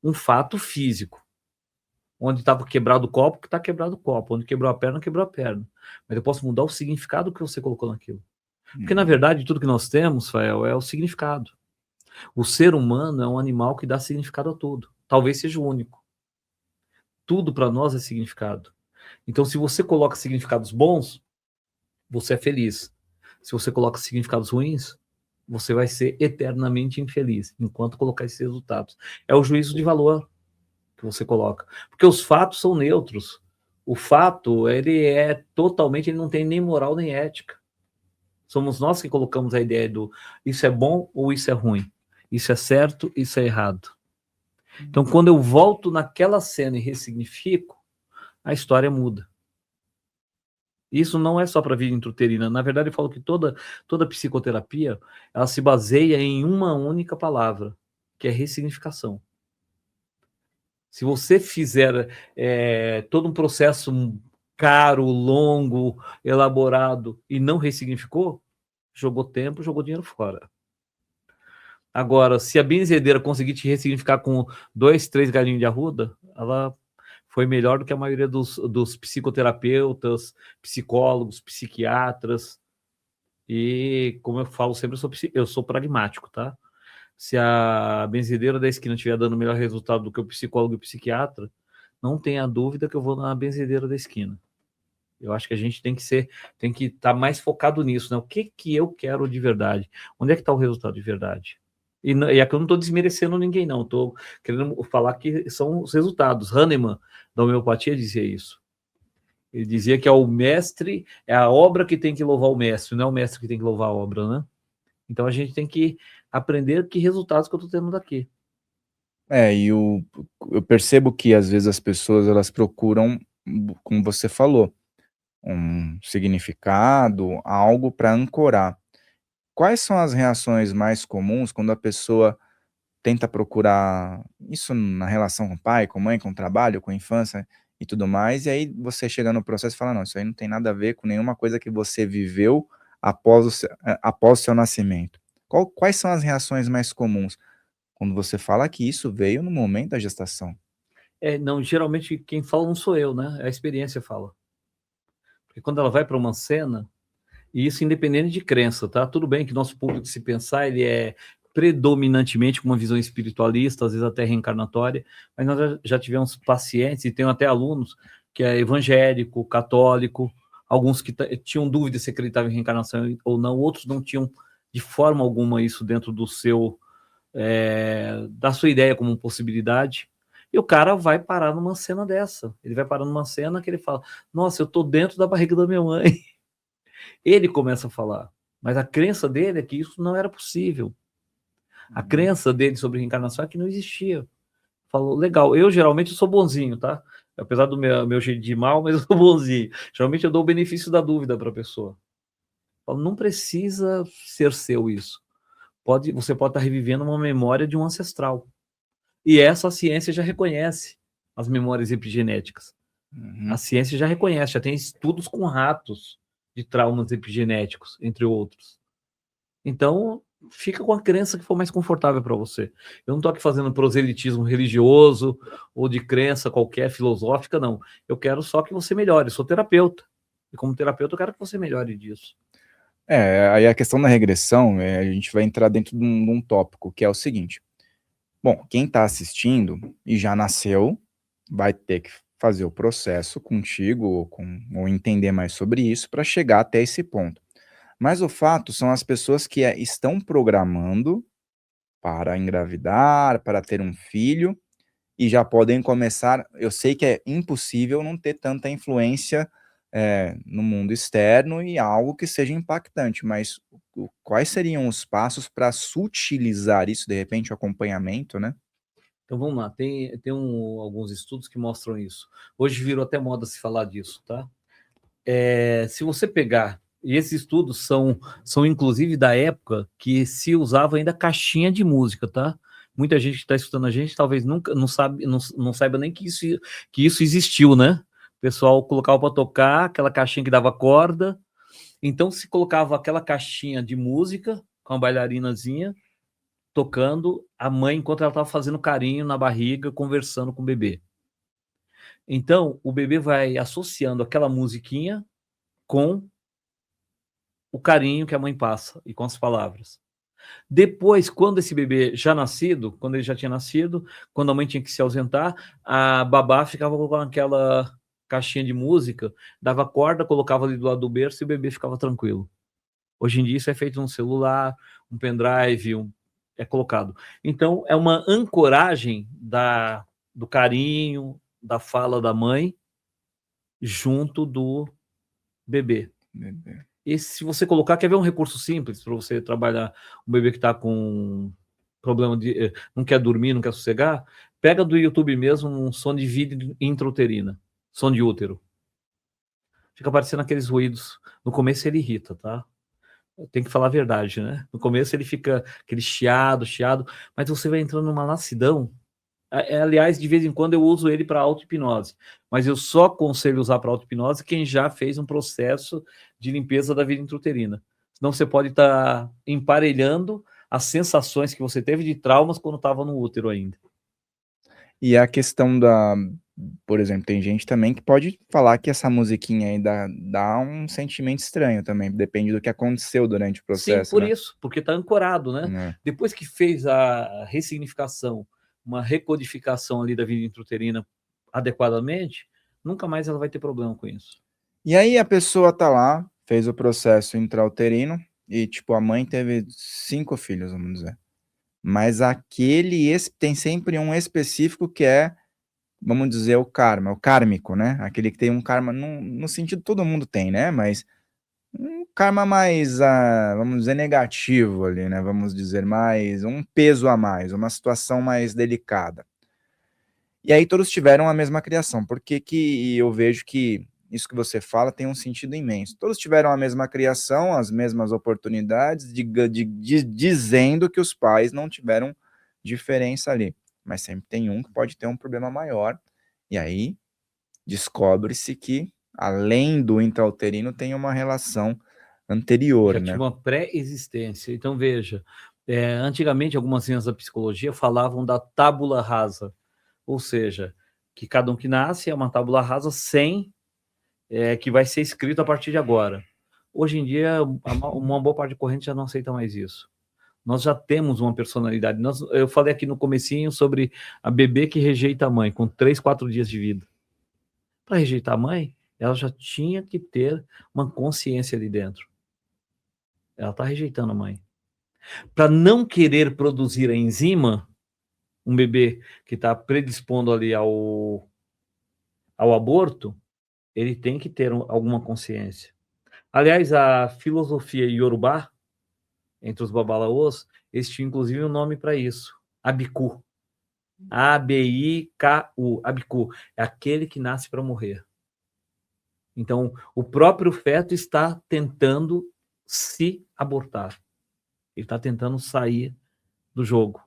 um fato físico. Onde estava quebrado o copo, que está quebrado o copo. Onde quebrou a perna, quebrou a perna. Mas eu posso mudar o significado que você colocou naquilo. Porque, na verdade, tudo que nós temos, Fael, é o significado. O ser humano é um animal que dá significado a tudo. Talvez seja o único. Tudo para nós é significado. Então, se você coloca significados bons, você é feliz. Se você coloca significados ruins, você vai ser eternamente infeliz, enquanto colocar esses resultados. É o juízo de valor que você coloca. Porque os fatos são neutros. O fato, ele não tem nem moral nem ética. Somos nós que colocamos a ideia do isso é bom ou isso é ruim. Isso é certo, isso é errado. Então, quando eu volto naquela cena e ressignifico, a história muda. Isso não é só para a vida intrauterina. Na verdade, eu falo que toda psicoterapia, ela se baseia em uma única palavra, que é ressignificação. Se você fizer todo um processo caro, longo, elaborado e não ressignificou, jogou tempo, jogou dinheiro fora. Agora, se a benzedeira conseguir te ressignificar com 2, 3 galinhos de arruda, ela foi melhor do que a maioria dos psicoterapeutas, psicólogos, psiquiatras. E, como eu falo sempre, eu sou pragmático, tá? Se a benzedeira da esquina estiver dando melhor resultado do que o psicólogo e o psiquiatra, não tenha dúvida que eu vou na benzedeira da esquina. Eu acho que a gente tem que estar mais focado nisso, né? O que eu quero de verdade? Onde é que está o resultado de verdade? E aqui eu não estou desmerecendo ninguém, não. Estou querendo falar que são os resultados. Hahnemann, da homeopatia, dizia isso. Ele dizia que é o mestre, é a obra que tem que louvar o mestre, não é o mestre que tem que louvar a obra, né? Então a gente tem que aprender que resultados que eu estou tendo daqui. Eu percebo que às vezes as pessoas elas procuram, como você falou, um significado, algo para ancorar. Quais são as reações mais comuns quando a pessoa tenta procurar isso na relação com o pai, com a mãe, com o trabalho, com a infância e tudo mais, e aí você chega no processo e fala, não, isso aí não tem nada a ver com nenhuma coisa que você viveu após o seu nascimento. Quais são as reações mais comuns? quando você fala que isso veio no momento da gestação. Não, geralmente quem fala não sou eu, né? A experiência fala. Porque quando ela vai para uma cena, e isso independente de crença, tá? Tudo bem que nosso público, se pensar, ele é predominantemente com uma visão espiritualista, às vezes até reencarnatória, mas nós já tivemos pacientes, e tenho até alunos, que é evangélico, católico, alguns que tinham dúvida se acreditavam em reencarnação ou não, outros não tinham de forma alguma isso dentro do seu, da sua ideia como possibilidade. E o cara vai parar numa cena dessa. Ele vai parar numa cena que ele fala: nossa, eu tô dentro da barriga da minha mãe. Ele começa a falar, mas a crença dele é que isso não era possível. A crença dele sobre reencarnação é que não existia. Falou, legal, eu geralmente sou bonzinho, tá? Apesar do meu jeito de mal, mas eu sou bonzinho. Geralmente eu dou o benefício da dúvida para a pessoa. Falo, não precisa ser seu isso. Você pode estar revivendo uma memória de um ancestral. E essa a ciência já reconhece, as memórias epigenéticas. A ciência já reconhece, já tem estudos com ratos de traumas epigenéticos, entre outros. Então, fica com a crença que for mais confortável para você. Eu não estou aqui fazendo proselitismo religioso ou de crença qualquer filosófica, não. Eu quero só que você melhore. Eu sou terapeuta. E como terapeuta, eu quero que você melhore disso. Aí a questão da regressão, a gente vai entrar dentro de um tópico, que é o seguinte. Bom, quem está assistindo e já nasceu, vai ter que fazer o processo contigo, ou entender mais sobre isso, para chegar até esse ponto. Mas o fato são as pessoas que estão programando para engravidar, para ter um filho, e já podem começar. Eu sei que é impossível não ter tanta influência no mundo externo e algo que seja impactante, mas quais seriam os passos para sutilizar isso, de repente, o acompanhamento, né? Então vamos lá, tem alguns estudos que mostram isso. Hoje virou até moda se falar disso, tá? Se você pegar, e esses estudos são inclusive da época que se usava ainda caixinha de música, tá? Muita gente que está escutando a gente talvez nunca não saiba nem que isso existiu, né? O pessoal colocava para tocar aquela caixinha que dava corda. Então se colocava aquela caixinha de música com a bailarinazinha tocando, a mãe enquanto ela estava fazendo carinho na barriga, conversando com o bebê. Então o bebê vai associando aquela musiquinha com o carinho que a mãe passa e com as palavras. Depois, quando esse bebê já nascido, quando ele já tinha nascido, quando a mãe tinha que se ausentar, a babá ficava com aquela caixinha de música, dava corda, colocava ali do lado do berço e o bebê ficava tranquilo. Hoje em dia isso é feito num celular, um pendrive, é colocado. Então, é uma ancoragem do carinho, da fala da mãe, junto do bebê. E se você colocar, quer ver um recurso simples para você trabalhar um bebê que está com problema de não quer dormir, não quer sossegar? Pega do YouTube mesmo um som de vida intrauterina, som de útero. Fica aparecendo aqueles ruídos. No começo ele irrita, tá? Tem que falar a verdade, né? No começo ele fica aquele chiado, mas você vai entrando numa lassidão. Aliás, de vez em quando eu uso ele para auto-hipnose, mas eu só aconselho usar para auto-hipnose quem já fez um processo de limpeza da vida intrauterina. Senão você pode estar emparelhando as sensações que você teve de traumas quando estava no útero ainda. E a questão por exemplo, tem gente também que pode falar que essa musiquinha aí dá um sentimento estranho também, depende do que aconteceu durante o Sim, processo, por né? isso, porque está ancorado, né? Depois que fez a ressignificação, uma recodificação ali da vida intrauterina adequadamente, nunca mais ela vai ter problema com isso. E aí a pessoa tá lá, fez o processo intrauterino e, tipo, a mãe teve 5 filhos, vamos dizer. Mas tem sempre um específico que é, vamos dizer, o karma, o kármico, né? Aquele que tem um karma, no sentido todo mundo tem, né? Mas um karma mais, vamos dizer, negativo ali, né? Vamos dizer, mais um peso a mais, uma situação mais delicada. E aí todos tiveram a mesma criação. Por que que eu vejo que isso que você fala tem um sentido imenso? Todos tiveram a mesma criação, as mesmas oportunidades, dizendo que os pais não tiveram diferença ali. Mas sempre tem um que pode ter um problema maior. E aí descobre-se que, além do intrauterino, tem uma relação anterior, Já né? tinha uma pré-existência. Então, veja, Antigamente, algumas ciências da psicologia falavam da tábula rasa, ou seja, que cada um que nasce é uma tábula rasa sem que vai ser escrito a partir de agora. Hoje em dia, uma boa parte de corrente já não aceita mais isso. Nós já temos uma personalidade. Eu falei aqui no comecinho sobre a bebê que rejeita a mãe com 3, 4 dias de vida. Para rejeitar a mãe, ela já tinha que ter uma consciência ali dentro. Ela está rejeitando a mãe. Para não querer produzir a enzima, um bebê que está predispondo ali ao aborto, ele tem que ter alguma consciência. Aliás, a filosofia Yorubá, entre os babalaôs, eles tinham inclusive um nome para isso, Abiku. A-B-I-K-U, Abiku, é aquele que nasce para morrer. Então, o próprio feto está tentando se abortar. Ele está tentando sair do jogo.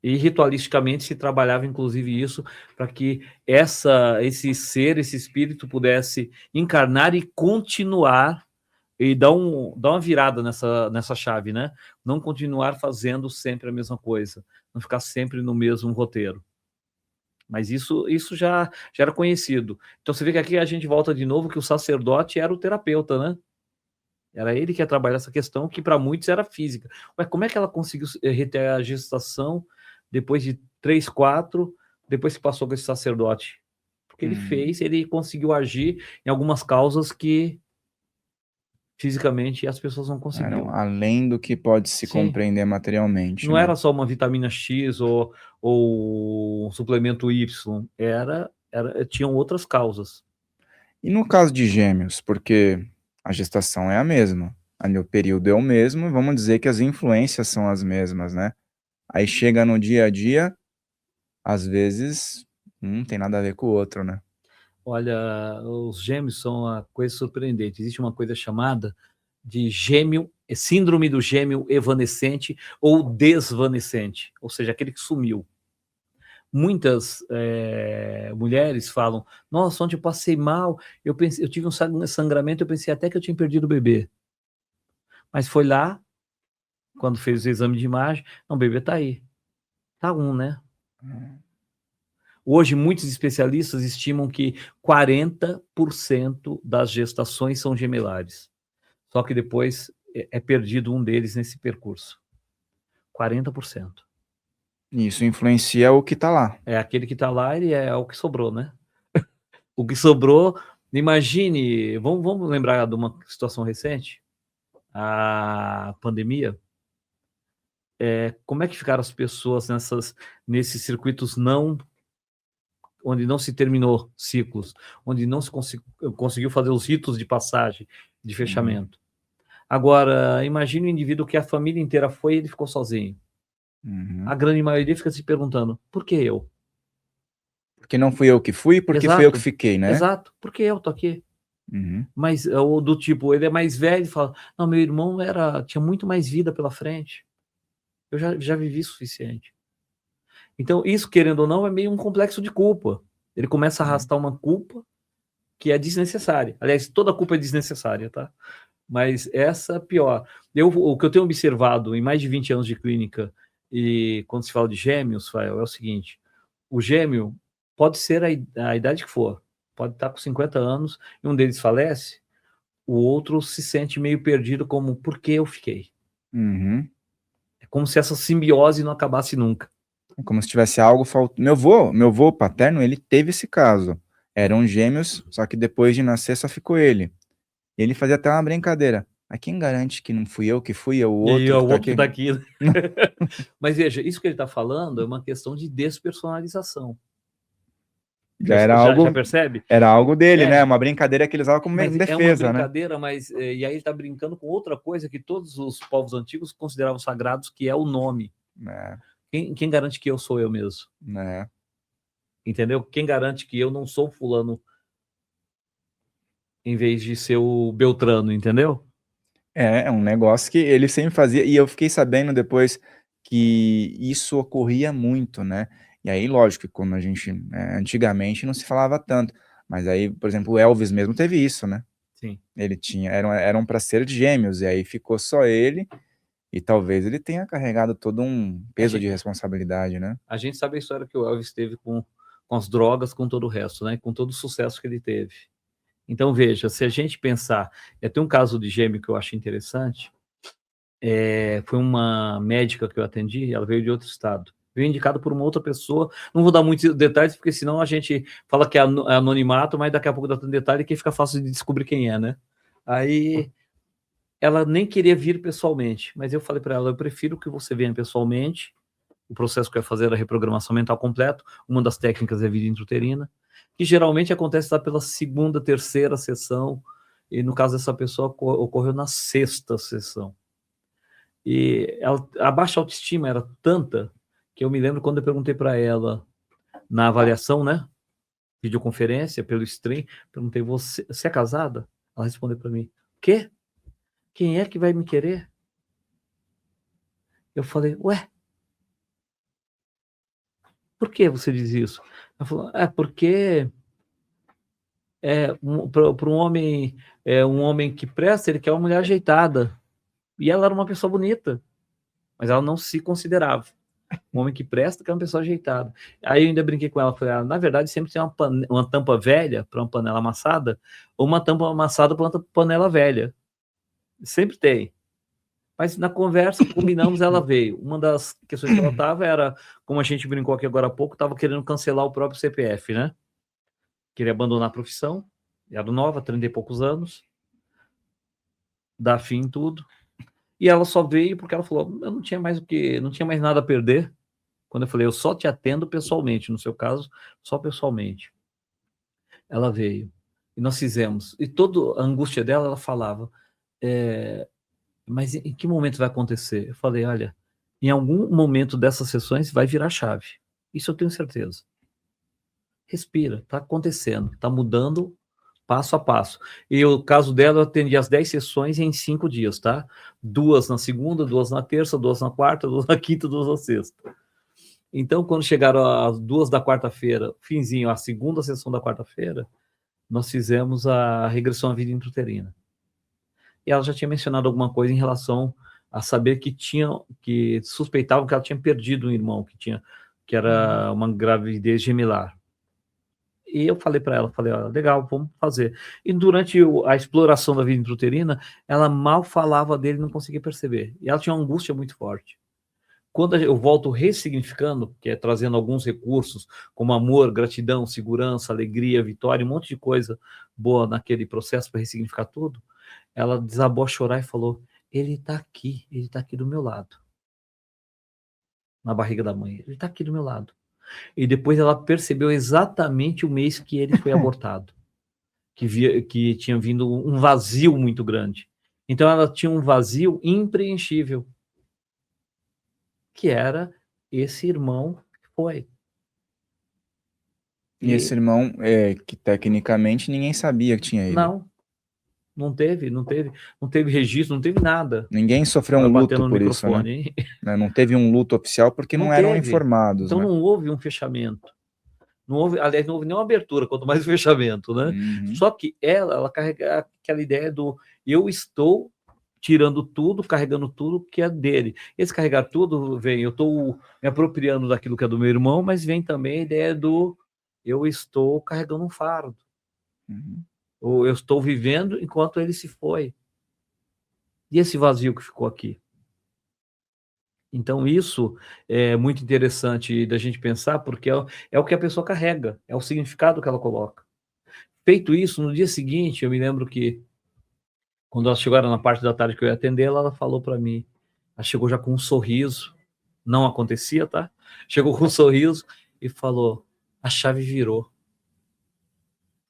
E ritualisticamente se trabalhava, inclusive, isso para que esse ser, esse espírito pudesse encarnar e continuar e dar uma virada nessa chave, né? Não continuar fazendo sempre a mesma coisa, não ficar sempre no mesmo roteiro. Mas isso já era conhecido. Então você vê que aqui a gente volta de novo que o sacerdote era o terapeuta, né? Era ele que ia trabalhar essa questão, que para muitos era física. Mas como é que ela conseguiu reter a gestação depois de 3, 4, depois que passou com esse sacerdote? Porque ele conseguiu agir em algumas causas que fisicamente as pessoas não conseguiam. Além do que pode se compreender materialmente. Não era só uma vitamina X ou um suplemento Y, tinham outras causas. E no caso de gêmeos, porque a gestação é a mesma, ali o período é o mesmo, vamos dizer que as influências são as mesmas, né? Aí chega no dia a dia, às vezes, não tem nada a ver com o outro, né? Olha, os gêmeos são uma coisa surpreendente. Existe uma coisa chamada de síndrome do gêmeo evanescente ou desvanecente, ou seja, aquele que sumiu. Muitas mulheres falam, nossa, ontem eu passei mal, eu tive um sangramento, eu pensei até que eu tinha perdido o bebê. Mas foi lá, quando fez o exame de imagem, não, o bebê está aí. Está né? Hoje, muitos especialistas estimam que 40% das gestações são gemelares. Só que depois é perdido um deles nesse percurso. 40%. Isso influencia o que está lá. Aquele que está lá, ele é o que sobrou, né? O que sobrou, imagine, vamos lembrar de uma situação recente, a pandemia. Como é que ficaram as pessoas nesses circuitos onde não se terminou ciclos, onde não se conseguiu fazer os ritos de passagem, de fechamento. Agora, imagine um indivíduo que a família inteira foi e ele ficou sozinho. A grande maioria fica se perguntando, por que eu? Porque não fui eu que fui, porque fui eu que fiquei, né? Exato, porque eu tô aqui. Mas do tipo, ele é mais velho e fala, não, meu irmão tinha muito mais vida pela frente. Eu já vivi o suficiente. Então, isso, querendo ou não, é meio um complexo de culpa. Ele começa a arrastar uma culpa que é desnecessária. Aliás, toda culpa é desnecessária, tá? Mas essa é pior. O que eu tenho observado em mais de 20 anos de clínica, e quando se fala de gêmeos, Fael, é o seguinte, o gêmeo pode ser a idade que for, pode estar com 50 anos, e um deles falece, o outro se sente meio perdido como, por que eu fiquei? É como se essa simbiose não acabasse nunca. É como se tivesse algo faltando. Meu avô paterno, ele teve esse caso. Eram gêmeos, só que depois de nascer só ficou ele. Ele fazia até uma brincadeira. Mas quem garante que não fui eu que fui, é o outro e o que tá outro aqui? daqui. Mas veja, isso que ele está falando é uma questão de despersonalização. Já percebe? Era algo dele, né? Uma brincadeira que ele usava como defesa, é uma né? brincadeira, mas e aí ele está brincando com outra coisa que todos os povos antigos consideravam sagrados, que é o nome. Quem garante que eu sou eu mesmo? Entendeu? Quem garante que eu não sou fulano em vez de ser o Beltrano, entendeu? É um negócio que ele sempre fazia, e eu fiquei sabendo depois que isso ocorria muito, né? E aí, lógico, que quando a gente, antigamente não se falava tanto, mas aí, por exemplo, o Elvis mesmo teve isso, né? Sim. Ele eram para ser gêmeos, e aí ficou só ele, E talvez ele tenha carregado todo um peso de responsabilidade, né? A gente sabe a história que o Elvis teve com as drogas, com todo o resto, né? Com todo o sucesso que ele teve. Então, veja, se a gente pensar... Tem um caso de gêmeo que eu acho interessante. Foi uma médica que eu atendi, ela veio de outro estado. Veio indicado por uma outra pessoa. Não vou dar muitos detalhes, porque senão a gente fala que é anonimato, mas daqui a pouco dá tanto detalhe que fica fácil de descobrir quem é, né? Aí ela nem queria vir pessoalmente, mas eu falei para ela, eu prefiro que você venha pessoalmente. O processo que eu ia fazer era reprogramação mental completo. Uma das técnicas é a vida intrauterina, que geralmente acontece lá pela segunda, terceira sessão, e no caso dessa pessoa ocorreu na sexta sessão. E a baixa autoestima era tanta que eu me lembro quando eu perguntei para ela na avaliação, né, videoconferência pelo stream, perguntei, você é casada? Ela respondeu para mim, quê? Quem é que vai me querer? Eu falei, ué, por que você diz isso? Ela falou, porque para um homem que presta, ele quer uma mulher ajeitada. E ela era uma pessoa bonita, mas ela não se considerava. Um homem que presta, que é uma pessoa ajeitada. Aí eu ainda brinquei com ela, falei, na verdade sempre tem uma tampa velha para uma panela amassada, ou uma tampa amassada para uma panela velha. Sempre tem. Mas na conversa, combinamos, ela veio. Uma das questões que ela estava era, como a gente brincou aqui agora há pouco, estava querendo cancelar o próprio CPF, né? Queria abandonar a profissão, era nova, 30 e poucos anos, dar fim em tudo. E ela só veio porque ela falou, eu não tinha mais nada a perder. Quando eu falei, eu só te atendo pessoalmente, no seu caso, só pessoalmente. Ela veio, e nós fizemos. E toda a angústia dela, ela falava, mas em que momento vai acontecer? Eu falei, olha, em algum momento dessas sessões vai virar chave. Isso eu tenho certeza. Respira, está acontecendo, está mudando passo a passo. E o caso dela, eu atendi as 10 sessões em 5 dias, tá? 2 na segunda, 2 na terça, 2 na quarta, 2 na quinta, 2 na sexta. Então, quando chegaram as 2 da quarta-feira, finzinho, a segunda sessão da quarta-feira, nós fizemos a regressão à vida intrauterina. E ela já tinha mencionado alguma coisa em relação a saber que suspeitavam que ela tinha perdido um irmão, que era uma gravidez gemelar. E eu falei para ela, ó, legal, vamos fazer. E durante a exploração da vida intrauterina, ela mal falava dele, não conseguia perceber. E ela tinha uma angústia muito forte. Quando eu volto ressignificando, que é trazendo alguns recursos, como amor, gratidão, segurança, alegria, vitória, um monte de coisa boa naquele processo para ressignificar tudo, ela desabou a chorar e falou, ele está aqui do meu lado. Na barriga da mãe, ele está aqui do meu lado. E depois ela percebeu exatamente o mês que ele foi abortado, que tinha vindo um vazio muito grande. Então ela tinha um vazio impreenchível, que era esse irmão que foi. E esse irmão, que tecnicamente ninguém sabia que tinha ele. Não teve registro, não teve nada. Ninguém sofreu um luto por isso, né? Não teve um luto oficial porque não eram informados. Então, né? Não houve um fechamento. Aliás, não houve nenhuma abertura, quanto mais o fechamento, né? Uhum. Só que ela carrega aquela ideia do eu estou tirando tudo, carregando tudo que é dele. Esse carregar tudo vem, eu estou me apropriando daquilo que é do meu irmão, mas vem também a ideia do eu estou carregando um fardo. Uhum. Ou eu estou vivendo enquanto ele se foi. E esse vazio que ficou aqui? Então, isso é muito interessante da gente pensar, porque é o que a pessoa carrega, é o significado que ela coloca. Feito isso, no dia seguinte, eu me lembro que, quando ela chegou na parte da tarde que eu ia atender, ela falou para mim, ela chegou já com um sorriso, não acontecia, tá? Chegou com um sorriso e falou, a chave virou.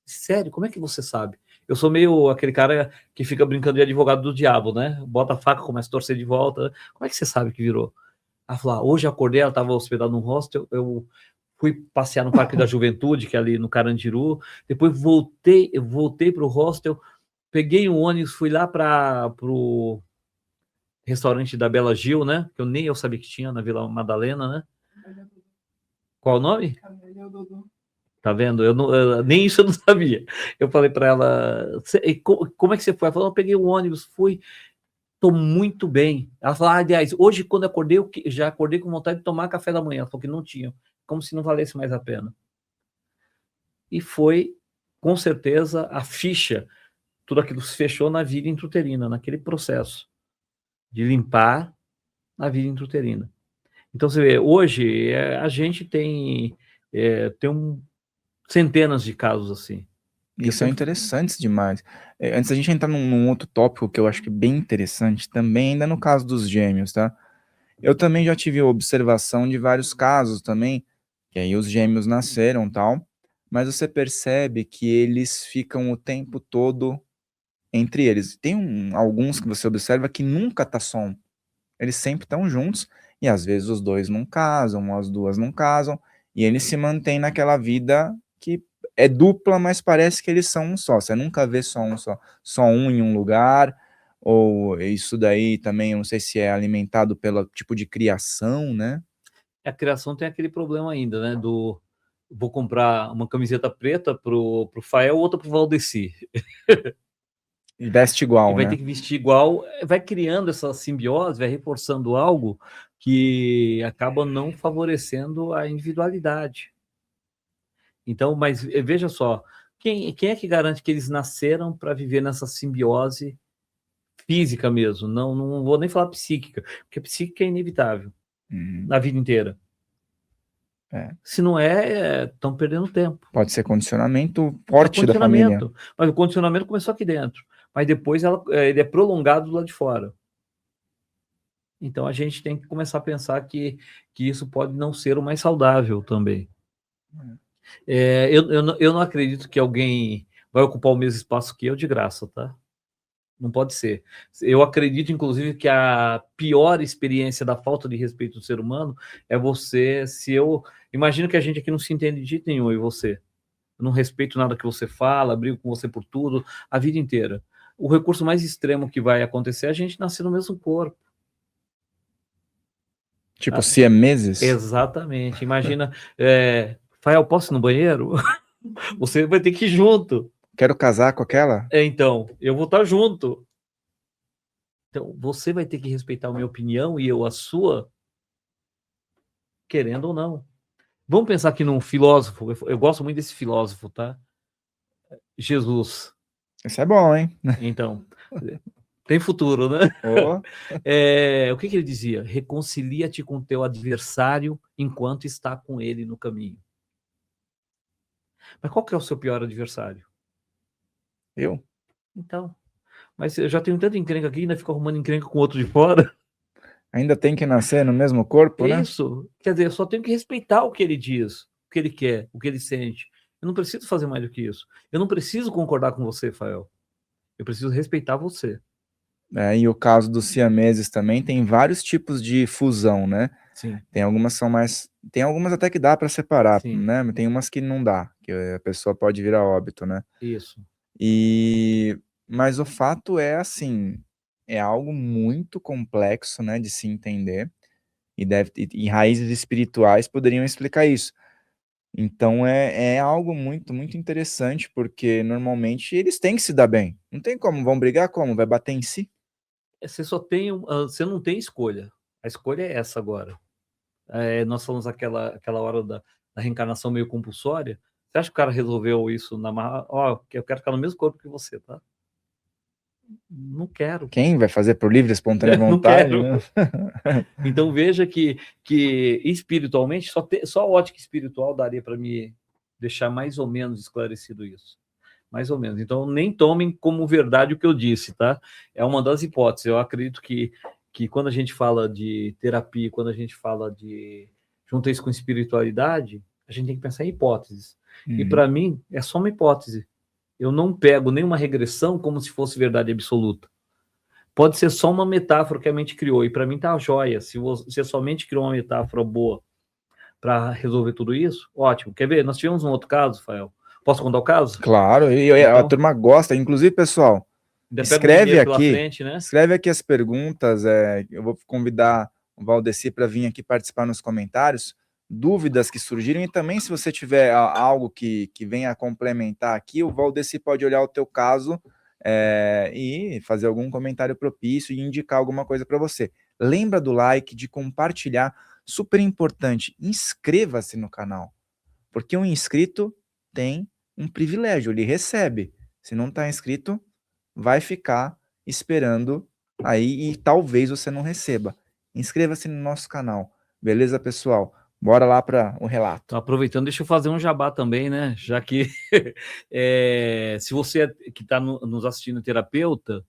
Sério, como é que você sabe? Eu sou meio aquele cara que fica brincando de advogado do diabo, né? Bota a faca, começa a torcer de volta. Como é que você sabe que virou? Ela falou, hoje eu acordei, ela estava hospedada num hostel, eu fui passear no Parque da Juventude, que é ali no Carandiru, depois eu voltei para o hostel, peguei um ônibus, fui lá para o restaurante da Bela Gil, né? Que nem eu sabia que tinha na Vila Madalena, né? Qual o nome? Tá vendo? Nem isso eu não sabia. Eu falei para ela, como é que você foi? Ela falou, eu peguei um ônibus, fui. Estou muito bem. Ela falou, aliás, hoje quando eu acordei, já acordei com vontade de tomar café da manhã. Ela falou que não tinha, como se não valesse mais a pena. E foi, com certeza, a ficha, tudo aquilo se fechou na vida intrauterina, naquele processo de limpar a vida intrauterina. Então, você vê, hoje a gente tem centenas de casos assim. E são interessantes demais. Antes da gente entrar num outro tópico que eu acho que é bem interessante, também ainda no caso dos gêmeos, tá? Eu também já tive observação de vários casos também, que aí os gêmeos nasceram tal, mas você percebe que eles ficam o tempo todo entre eles. Tem alguns que você observa que nunca tá só um. Eles sempre estão juntos, e às vezes os dois não casam, as duas não casam, e eles se mantêm naquela vida que é dupla, mas parece que eles são um só. Você nunca vê só um em um lugar, ou isso daí também, eu não sei se é alimentado pelo tipo de criação, né? A criação tem aquele problema ainda, né? Vou comprar uma camiseta preta pro Fael, outra pro Valdeci. E veste igual, e vai né? ter que vestir igual, vai criando essa simbiose, vai reforçando algo que acaba não favorecendo a individualidade. Então, mas veja só, quem é que garante que eles nasceram para viver nessa simbiose física mesmo? Não vou nem falar psíquica, porque psíquica é inevitável na vida inteira. Se não estão perdendo tempo. Pode ser condicionamento forte da família. Mas o condicionamento começou aqui dentro, mas depois ele é prolongado do lado de fora. Então a gente tem que começar a pensar que isso pode não ser o mais saudável também. Eu não acredito que alguém vai ocupar o mesmo espaço que eu de graça, tá? Não pode ser. Eu acredito, inclusive, que a pior experiência da falta de respeito do ser humano é você, imagino que a gente aqui não se entende de jeito nenhum, eu e você. Eu não respeito nada que você fala, brigo com você por tudo, a vida inteira. O recurso mais extremo que vai acontecer é a gente nascer no mesmo corpo. Tipo siameses? Exatamente. Imagina, Fael, posso ir no banheiro? Você vai ter que ir junto. Quero casar com aquela? Então, eu vou estar junto. Então, você vai ter que respeitar a minha opinião e eu a sua, querendo ou não. Vamos pensar aqui num filósofo, eu gosto muito desse filósofo, tá? Jesus. Isso é bom, hein? Então, tem futuro, né? Oh. O que ele dizia? Reconcilia-te com teu adversário enquanto está com ele no caminho. Mas qual que é o seu pior adversário? Eu? Então, mas eu já tenho tanta encrenca aqui, ainda fico arrumando encrenca com o outro de fora. Ainda tem que nascer no mesmo corpo, né? Isso. Quer dizer, eu só tenho que respeitar o que ele diz, o que ele quer, o que ele sente. Eu não preciso fazer mais do que isso. Eu não preciso concordar com você, Fael. Eu preciso respeitar você. E o caso dos siameses também tem vários tipos de fusão, né? Sim. Tem algumas são mais... Tem algumas até que dá para separar, Sim. né? Tem umas que não dá, que a pessoa pode vir a óbito, né? Isso. Mas o fato é assim, é algo muito complexo, né, de se entender, e raízes espirituais poderiam explicar isso. Então é algo muito, muito interessante, porque normalmente eles têm que se dar bem. Não tem como, vão brigar como? Vai bater em si? Você não tem escolha. A escolha é essa agora. Nós falamos aquela hora da reencarnação meio compulsória. Você acha que o cara resolveu isso na marra? Eu quero ficar no mesmo corpo que você, tá? Não quero. Quem vai fazer por livre, espontânea vontade? Não quero. Né? Então veja que espiritualmente, só a ótica espiritual daria para me deixar mais ou menos esclarecido isso. Mais ou menos. Então nem tomem como verdade o que eu disse, tá? É uma das hipóteses. Eu acredito que quando a gente fala de terapia, quando a gente fala de junta isso com espiritualidade, a gente tem que pensar em hipóteses. E para mim é só uma hipótese. Eu não pego nenhuma regressão como se fosse verdade absoluta. Pode ser só uma metáfora que a mente criou, e para mim tá joia. Se você somente criou uma metáfora boa para resolver tudo isso, ótimo. Quer ver? Nós tivemos um outro caso, Rafael. Posso contar o caso? Claro, então, a turma gosta. Inclusive, pessoal, escreve aqui, frente, né? Escreve aqui as perguntas. Eu vou convidar o Valdeci para vir aqui participar nos comentários. Dúvidas que surgiram, e também se você tiver algo que venha a complementar aqui, o Valdeci pode olhar o teu caso e fazer algum comentário propício e indicar alguma coisa para você. Lembra do like, de compartilhar, super importante, inscreva-se no canal, porque um inscrito tem um privilégio, ele recebe. Se não está inscrito, vai ficar esperando aí e talvez você não receba. Inscreva-se no nosso canal, beleza, pessoal? Bora lá para o relato. Então, aproveitando, deixa eu fazer um jabá também, né? Já que se você que está nos assistindo terapeuta,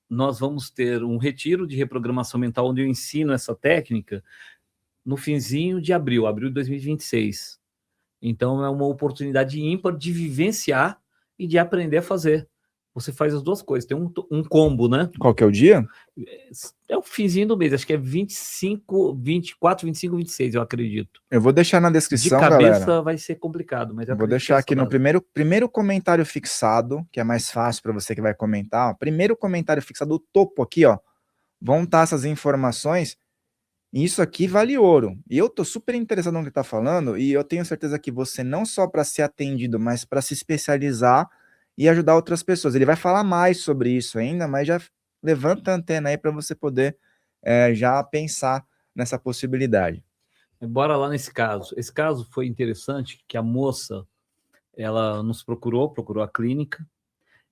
nós vamos ter um retiro de reprogramação mental onde eu ensino essa técnica no finzinho de abril de 2026. Então é uma oportunidade ímpar de vivenciar e de aprender a fazer. Você faz as duas coisas, tem um combo, né? Qual que é o dia? É o finzinho do mês, acho que é 24, 25, 26, eu acredito. Eu vou deixar na descrição, de cabeça, galera. vai ser complicado, mas eu vou deixar aqui no primeiro comentário fixado, que é mais fácil para você que vai comentar. Ó, primeiro comentário fixado, o topo aqui, ó. Vão estar essas informações. E isso aqui vale ouro. E eu tô super interessado no que ele tá falando, e eu tenho certeza que você não só para ser atendido, mas para se especializar e ajudar outras pessoas. Ele vai falar mais sobre isso ainda, mas já levanta a antena aí para você poder já pensar nessa possibilidade. Bora lá nesse caso. Esse caso foi interessante, que a moça, ela nos procurou a clínica,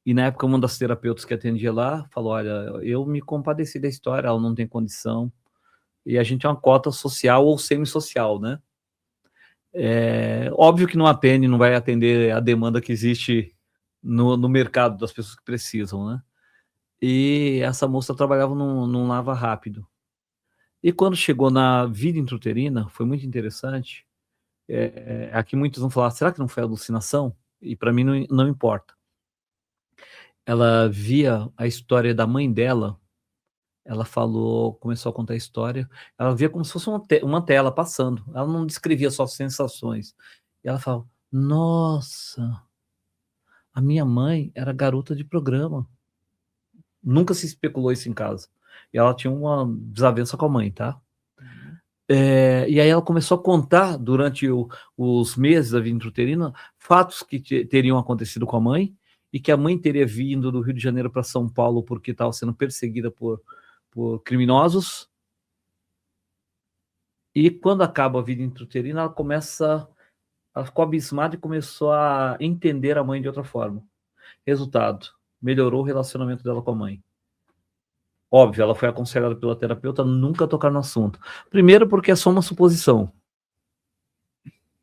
e na época uma das terapeutas que atendia lá falou, olha, eu me compadeci da história, ela não tem condição, e a gente é uma cota social ou semi-social, né? Óbvio que não atende, não vai atender a demanda que existe no mercado das pessoas que precisam, né? E essa moça trabalhava num lava rápido. E quando chegou na vida intrauterina, foi muito interessante. Aqui muitos vão falar, será que não foi alucinação? E para mim não importa. Ela via a história da mãe dela, ela começou a contar a história, ela via como se fosse uma tela passando, ela não descrevia só sensações. E ela falava, nossa, a minha mãe era garota de programa. Nunca se especulou isso em casa. E ela tinha uma desavença com a mãe, tá? E aí ela começou a contar, durante os meses da vida intrauterina, fatos que teriam acontecido com a mãe, e que a mãe teria vindo do Rio de Janeiro para São Paulo porque estava sendo perseguida por criminosos. E quando acaba a vida intrauterina, ela ficou abismada e começou a entender a mãe de outra forma. Resultado, melhorou o relacionamento dela com a mãe. Óbvio, ela foi aconselhada pela terapeuta a nunca tocar no assunto. Primeiro porque é só uma suposição.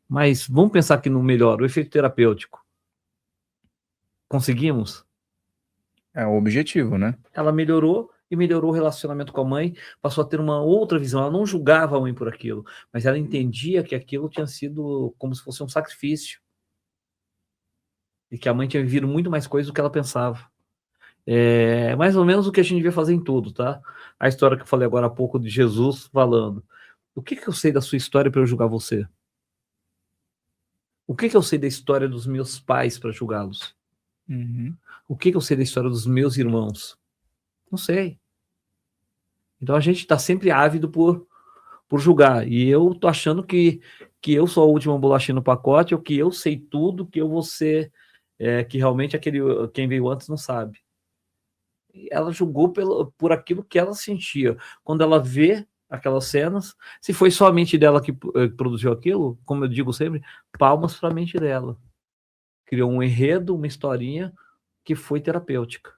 Mas vamos pensar aqui no melhor, o efeito terapêutico. Conseguimos? É o objetivo, né? Ela melhorou e melhorou o relacionamento com a mãe, passou a ter uma outra visão. Ela não julgava a mãe por aquilo, mas ela entendia que aquilo tinha sido como se fosse um sacrifício. E que a mãe tinha vivido muito mais coisas do que ela pensava. É mais ou menos o que a gente devia fazer em tudo, tá? A história que eu falei agora há pouco de Jesus falando. O que eu sei da sua história para eu julgar você? O que eu sei da história dos meus pais para julgá-los? Uhum. O que eu sei da história dos meus irmãos? Não sei. Então a gente está sempre ávido por julgar. E eu tô achando que eu sou a última bolachinha no pacote, ou que eu sei tudo, que eu vou ser, que realmente quem veio antes não sabe. E ela julgou por aquilo que ela sentia. Quando ela vê aquelas cenas, se foi só a mente dela que produziu aquilo, como eu digo sempre, palmas para a mente dela. Criou um enredo, uma historinha que foi terapêutica.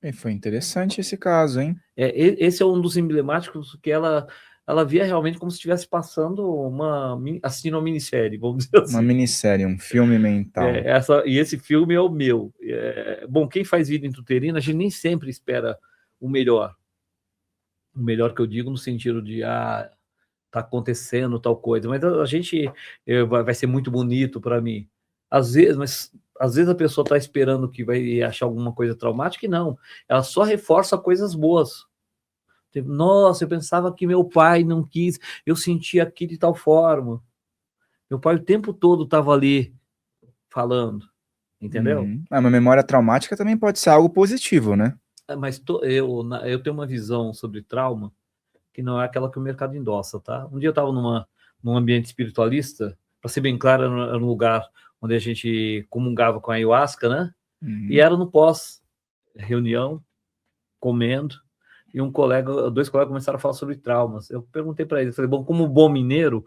E foi interessante esse caso, hein? Esse é um dos emblemáticos que ela via realmente como se estivesse passando assistindo uma minissérie, vamos dizer assim. Uma minissérie, um filme mental. E esse filme é o meu. Bom, quem faz vida intrauterina, a gente nem sempre espera o melhor. O melhor que eu digo no sentido de, tá acontecendo tal coisa, mas a gente vai ser muito bonito para mim. Às vezes a pessoa está esperando que vai achar alguma coisa traumática, e não. Ela só reforça coisas boas. Nossa, eu pensava que meu pai não quis, eu sentia aquilo de tal forma. Meu pai o tempo todo estava ali falando, entendeu? Uma memória traumática também pode ser algo positivo, né? Mas eu tenho uma visão sobre trauma que não é aquela que o mercado endossa, tá? Um dia eu estava num ambiente espiritualista, para ser bem claro, era um lugar onde a gente comungava com a ayahuasca, né? E era no pós-reunião, comendo, e dois colegas começaram a falar sobre traumas. Eu perguntei para ele, falei, bom, como bom mineiro,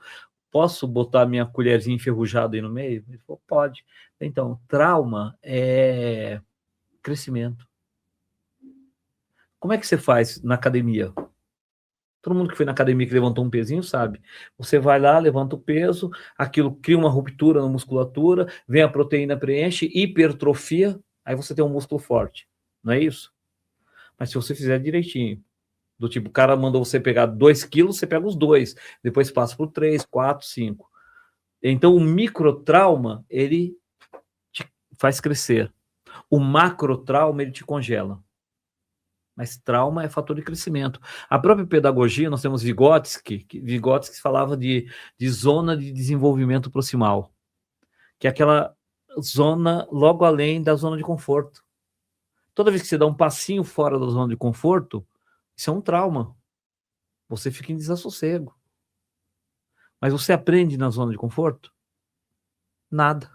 posso botar minha colherzinha enferrujada aí no meio? Ele falou, pode. Então, trauma é crescimento. Como é que você faz na academia? Todo mundo que foi na academia que levantou um pezinho sabe. Você vai lá, levanta o peso, aquilo cria uma ruptura na musculatura, vem a proteína, preenche, hipertrofia, aí você tem um músculo forte. Não é isso? Mas se você fizer direitinho, do tipo, o cara mandou você pegar 2 quilos, você pega os 2, depois passa por 3, 4, 5. Então, o microtrauma, ele te faz crescer. O macrotrauma, ele te congela. Mas trauma é fator de crescimento. A própria pedagogia, nós temos Vygotsky que falava de zona de desenvolvimento proximal, que é aquela zona logo além da zona de conforto. Toda vez que você dá um passinho fora da zona de conforto, isso é um trauma. Você fica em desassossego. Mas você aprende na zona de conforto? Nada.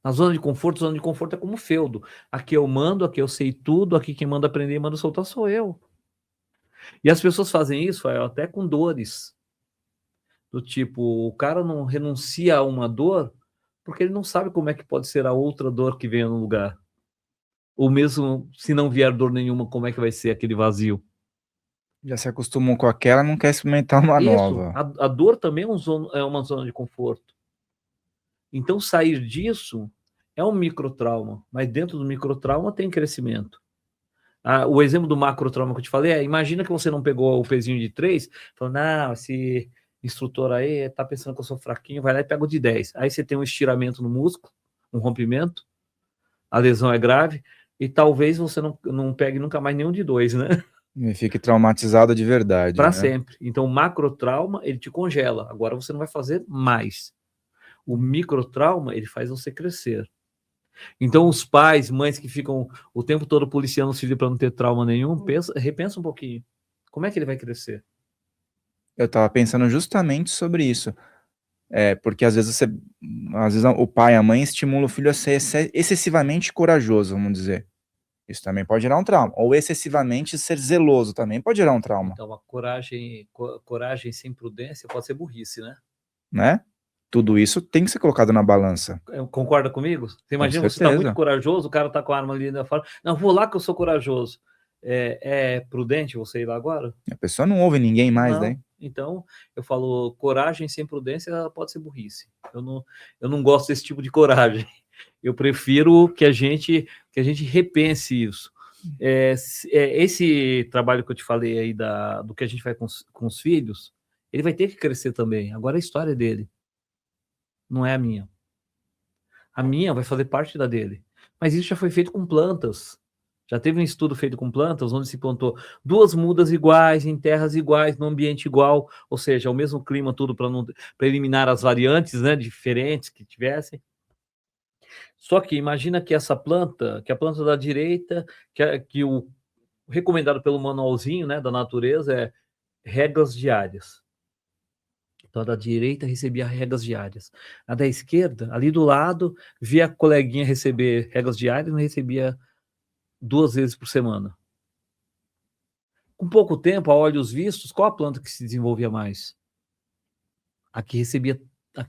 Na zona de conforto é como feudo. Aqui eu mando, aqui eu sei tudo, aqui quem manda aprender e manda soltar sou eu. E as pessoas fazem isso até com dores. Do tipo, o cara não renuncia a uma dor porque ele não sabe como é que pode ser a outra dor que venha no lugar. Ou mesmo se não vier dor nenhuma, como é que vai ser aquele vazio. Já se acostumou com aquela, não quer experimentar uma nova. A dor também é uma zona de conforto. Então, sair disso é um microtrauma, mas dentro do microtrauma tem crescimento. O exemplo do macrotrauma que eu te falei imagina que você não pegou o pezinho de 3, falou, não, esse instrutor aí tá pensando que eu sou fraquinho, vai lá e pega o de 10. Aí você tem um estiramento no músculo, um rompimento, a lesão é grave, e talvez você não pegue nunca mais nenhum de 2, né? E fique traumatizado de verdade. Para né? sempre. Então, o macrotrauma, ele te congela. Agora você não vai fazer mais. O microtrauma, ele faz você crescer. Então, os pais, mães que ficam o tempo todo policiando o filho para não ter trauma nenhum, repensa um pouquinho. Como é que ele vai crescer? Eu tava pensando justamente sobre isso. Porque às vezes o pai, a mãe estimula o filho a ser excessivamente corajoso, vamos dizer. Isso também pode gerar um trauma. Ou excessivamente ser zeloso também pode gerar um trauma. Então, a coragem sem prudência pode ser burrice, né? Né? Tudo isso tem que ser colocado na balança. Concorda comigo? Você imagina, você está muito corajoso, o cara está com a arma ali na fora. Não, vou lá que eu sou corajoso. É prudente você ir lá agora? A pessoa não ouve ninguém mais, não. Daí. Então, eu falo, coragem sem prudência pode ser burrice. Eu não gosto desse tipo de coragem. Eu prefiro que a gente repense isso. Esse trabalho que eu te falei aí do que a gente faz com os filhos, ele vai ter que crescer também. Agora a história dele não é a minha. A minha vai fazer parte da dele. Mas isso já foi feito com plantas. Já teve um estudo feito com plantas, onde se plantou 2 mudas iguais, em terras iguais, no ambiente igual, ou seja, o mesmo clima, tudo para eliminar as variantes, né, diferentes que tivessem. Só que imagina que essa planta, que a planta da direita, que o recomendado pelo manualzinho, né, da natureza é regras diárias. Então, a da direita recebia regras diárias. A da esquerda, ali do lado, via a coleguinha receber regras diárias, não recebia 2 vezes por semana. Com pouco tempo, a olhos vistos, qual a planta que se desenvolvia mais? A que recebia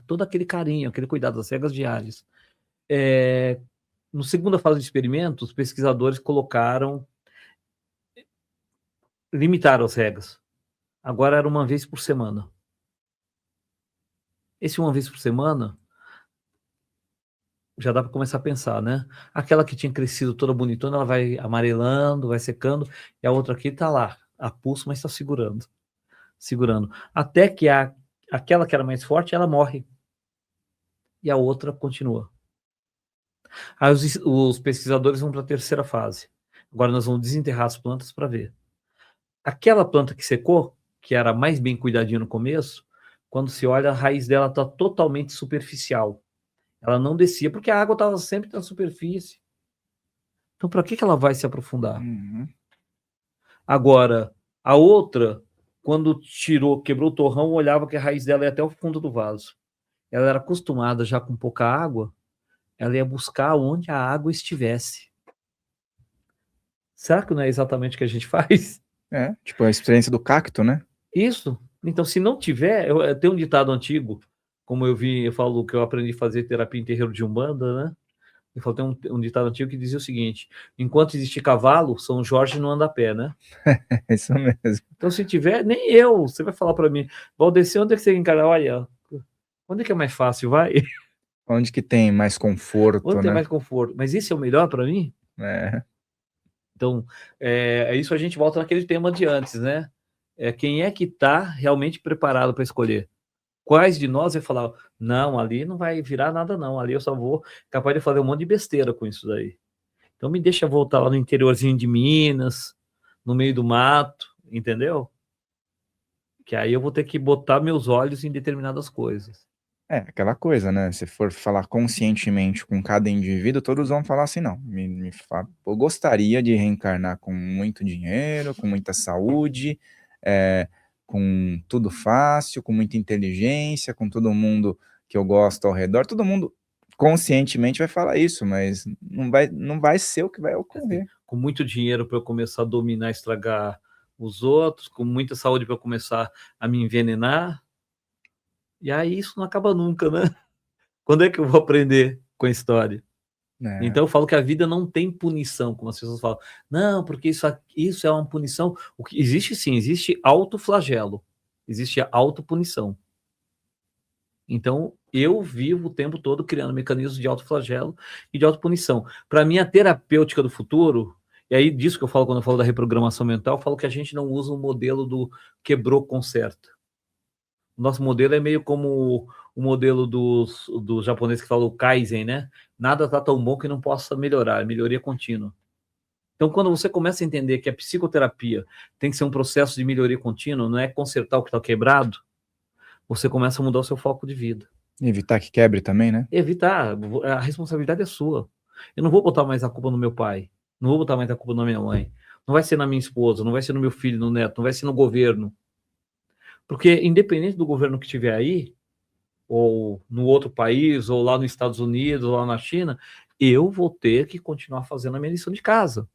todo aquele carinho, aquele cuidado, das regras diárias. No segunda fase do experimento, os pesquisadores limitaram as regras. Agora era 1 vez por semana. Esse 1 vez por semana, já dá para começar a pensar, né? Aquela que tinha crescido toda bonitona, ela vai amarelando, vai secando, e a outra aqui está lá, a pulso, mas está segurando. Até que aquela que era mais forte, ela morre. E a outra continua. Aí os pesquisadores vão para a terceira fase. Agora nós vamos desenterrar as plantas para ver. Aquela planta que secou, que era mais bem cuidadinha no começo, quando se olha, a raiz dela está totalmente superficial. Ela não descia, porque a água estava sempre na superfície. Então, para que ela vai se aprofundar? Uhum. Agora, a outra, quando quebrou o torrão, olhava que a raiz dela ia até o fundo do vaso. Ela era acostumada já com pouca água, ela ia buscar onde a água estivesse. Será que não é exatamente o que a gente faz? Tipo a experiência do cacto, né? Isso. Então, se não tiver, tem um ditado antigo, como eu falo que eu aprendi a fazer terapia em terreiro de Umbanda, né? Eu falo, tem um ditado antigo que dizia o seguinte: enquanto existe cavalo, São Jorge não anda a pé, né? É isso mesmo. Então, se tiver, nem eu, você vai falar para mim, Valdeci, onde é que você encara? Olha, onde é que é mais fácil, vai? Onde que tem mais conforto, Onde tem né? mais conforto? Mas isso é o melhor para mim? É. Então, isso a gente volta naquele tema de antes, né? Quem é que está realmente preparado para escolher? Quais de nós vai falar, não, ali não vai virar nada não, ali eu só vou capaz de fazer um monte de besteira com isso daí. Então me deixa voltar lá no interiorzinho de Minas, no meio do mato, entendeu? Que aí eu vou ter que botar meus olhos em determinadas coisas. Aquela coisa, né? Se for falar conscientemente com cada indivíduo, todos vão falar assim, não, eu gostaria de reencarnar com muito dinheiro, com muita saúde, com tudo fácil, com muita inteligência, com todo mundo que eu gosto ao redor. Todo mundo conscientemente vai falar isso, mas não vai ser o que vai ocorrer. Com muito dinheiro para eu começar a dominar, estragar os outros, com muita saúde para eu começar a me envenenar. E aí isso não acaba nunca, né? Quando é que eu vou aprender com a história? Então eu falo que a vida não tem punição, como as pessoas falam. Não, porque isso é uma punição. O que existe sim, existe autoflagelo. Existe a autopunição. Então eu vivo o tempo todo criando mecanismos de autoflagelo e de autopunição. Para mim, a terapêutica do futuro, e aí disso que eu falo quando eu falo da reprogramação mental, eu falo que a gente não usa o modelo do quebrou, conserta. O nosso modelo é meio como o modelo dos japoneses que falam o Kaizen, né? Nada está tão bom que não possa melhorar, melhoria contínua. Então, quando você começa a entender que a psicoterapia tem que ser um processo de melhoria contínua, não é consertar o que está quebrado, você começa a mudar o seu foco de vida. Evitar que quebre também, né? Evitar, a responsabilidade é sua. Eu não vou botar mais a culpa no meu pai, não vou botar mais a culpa na minha mãe, não vai ser na minha esposa, não vai ser no meu filho, no neto, não vai ser no governo. Porque, independente do governo que estiver aí, ou no outro país, ou lá nos Estados Unidos, ou lá na China, eu vou ter que continuar fazendo a minha lição de casa.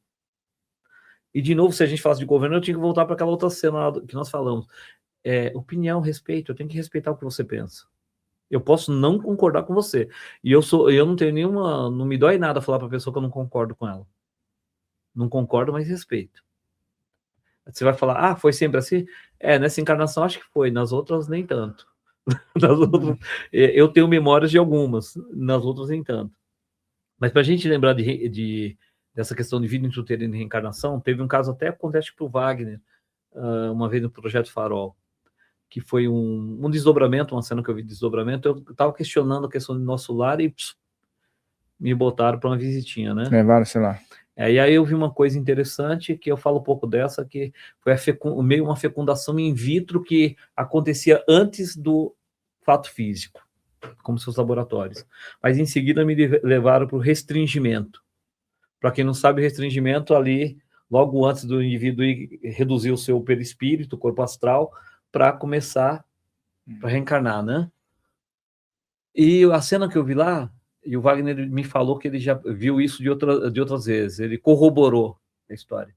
E, de novo, se a gente falasse de governo, eu tinha que voltar para aquela outra cena que nós falamos. Opinião, respeito, eu tenho que respeitar o que você pensa. Eu posso não concordar com você. E eu não tenho nenhuma, não me dói nada falar para a pessoa que eu não concordo com ela. Não concordo, mas respeito. Você vai falar, foi sempre assim? Nessa encarnação acho que foi, nas outras nem tanto. Nas outras, eu tenho memórias de algumas, nas outras nem tanto. Mas para a gente lembrar dessa questão de vida intrauterina e reencarnação, teve um caso até acontece para o Wagner, uma vez no Projeto Farol, que foi um desdobramento, uma cena que eu vi de desdobramento, eu estava questionando a questão do nosso lar e me botaram para uma visitinha, né? Levaram, sei lá. E aí eu vi uma coisa interessante, que eu falo um pouco dessa, que foi meio uma fecundação in vitro que acontecia antes do fato físico, como seus laboratórios. Mas em seguida me levaram para o restringimento. Para quem não sabe, restringimento ali, logo antes do indivíduo reduzir o seu perispírito, o corpo astral, para começar para reencarnar, né? E a cena que eu vi lá, e o Wagner me falou que ele já viu isso de outras vezes, ele corroborou a história.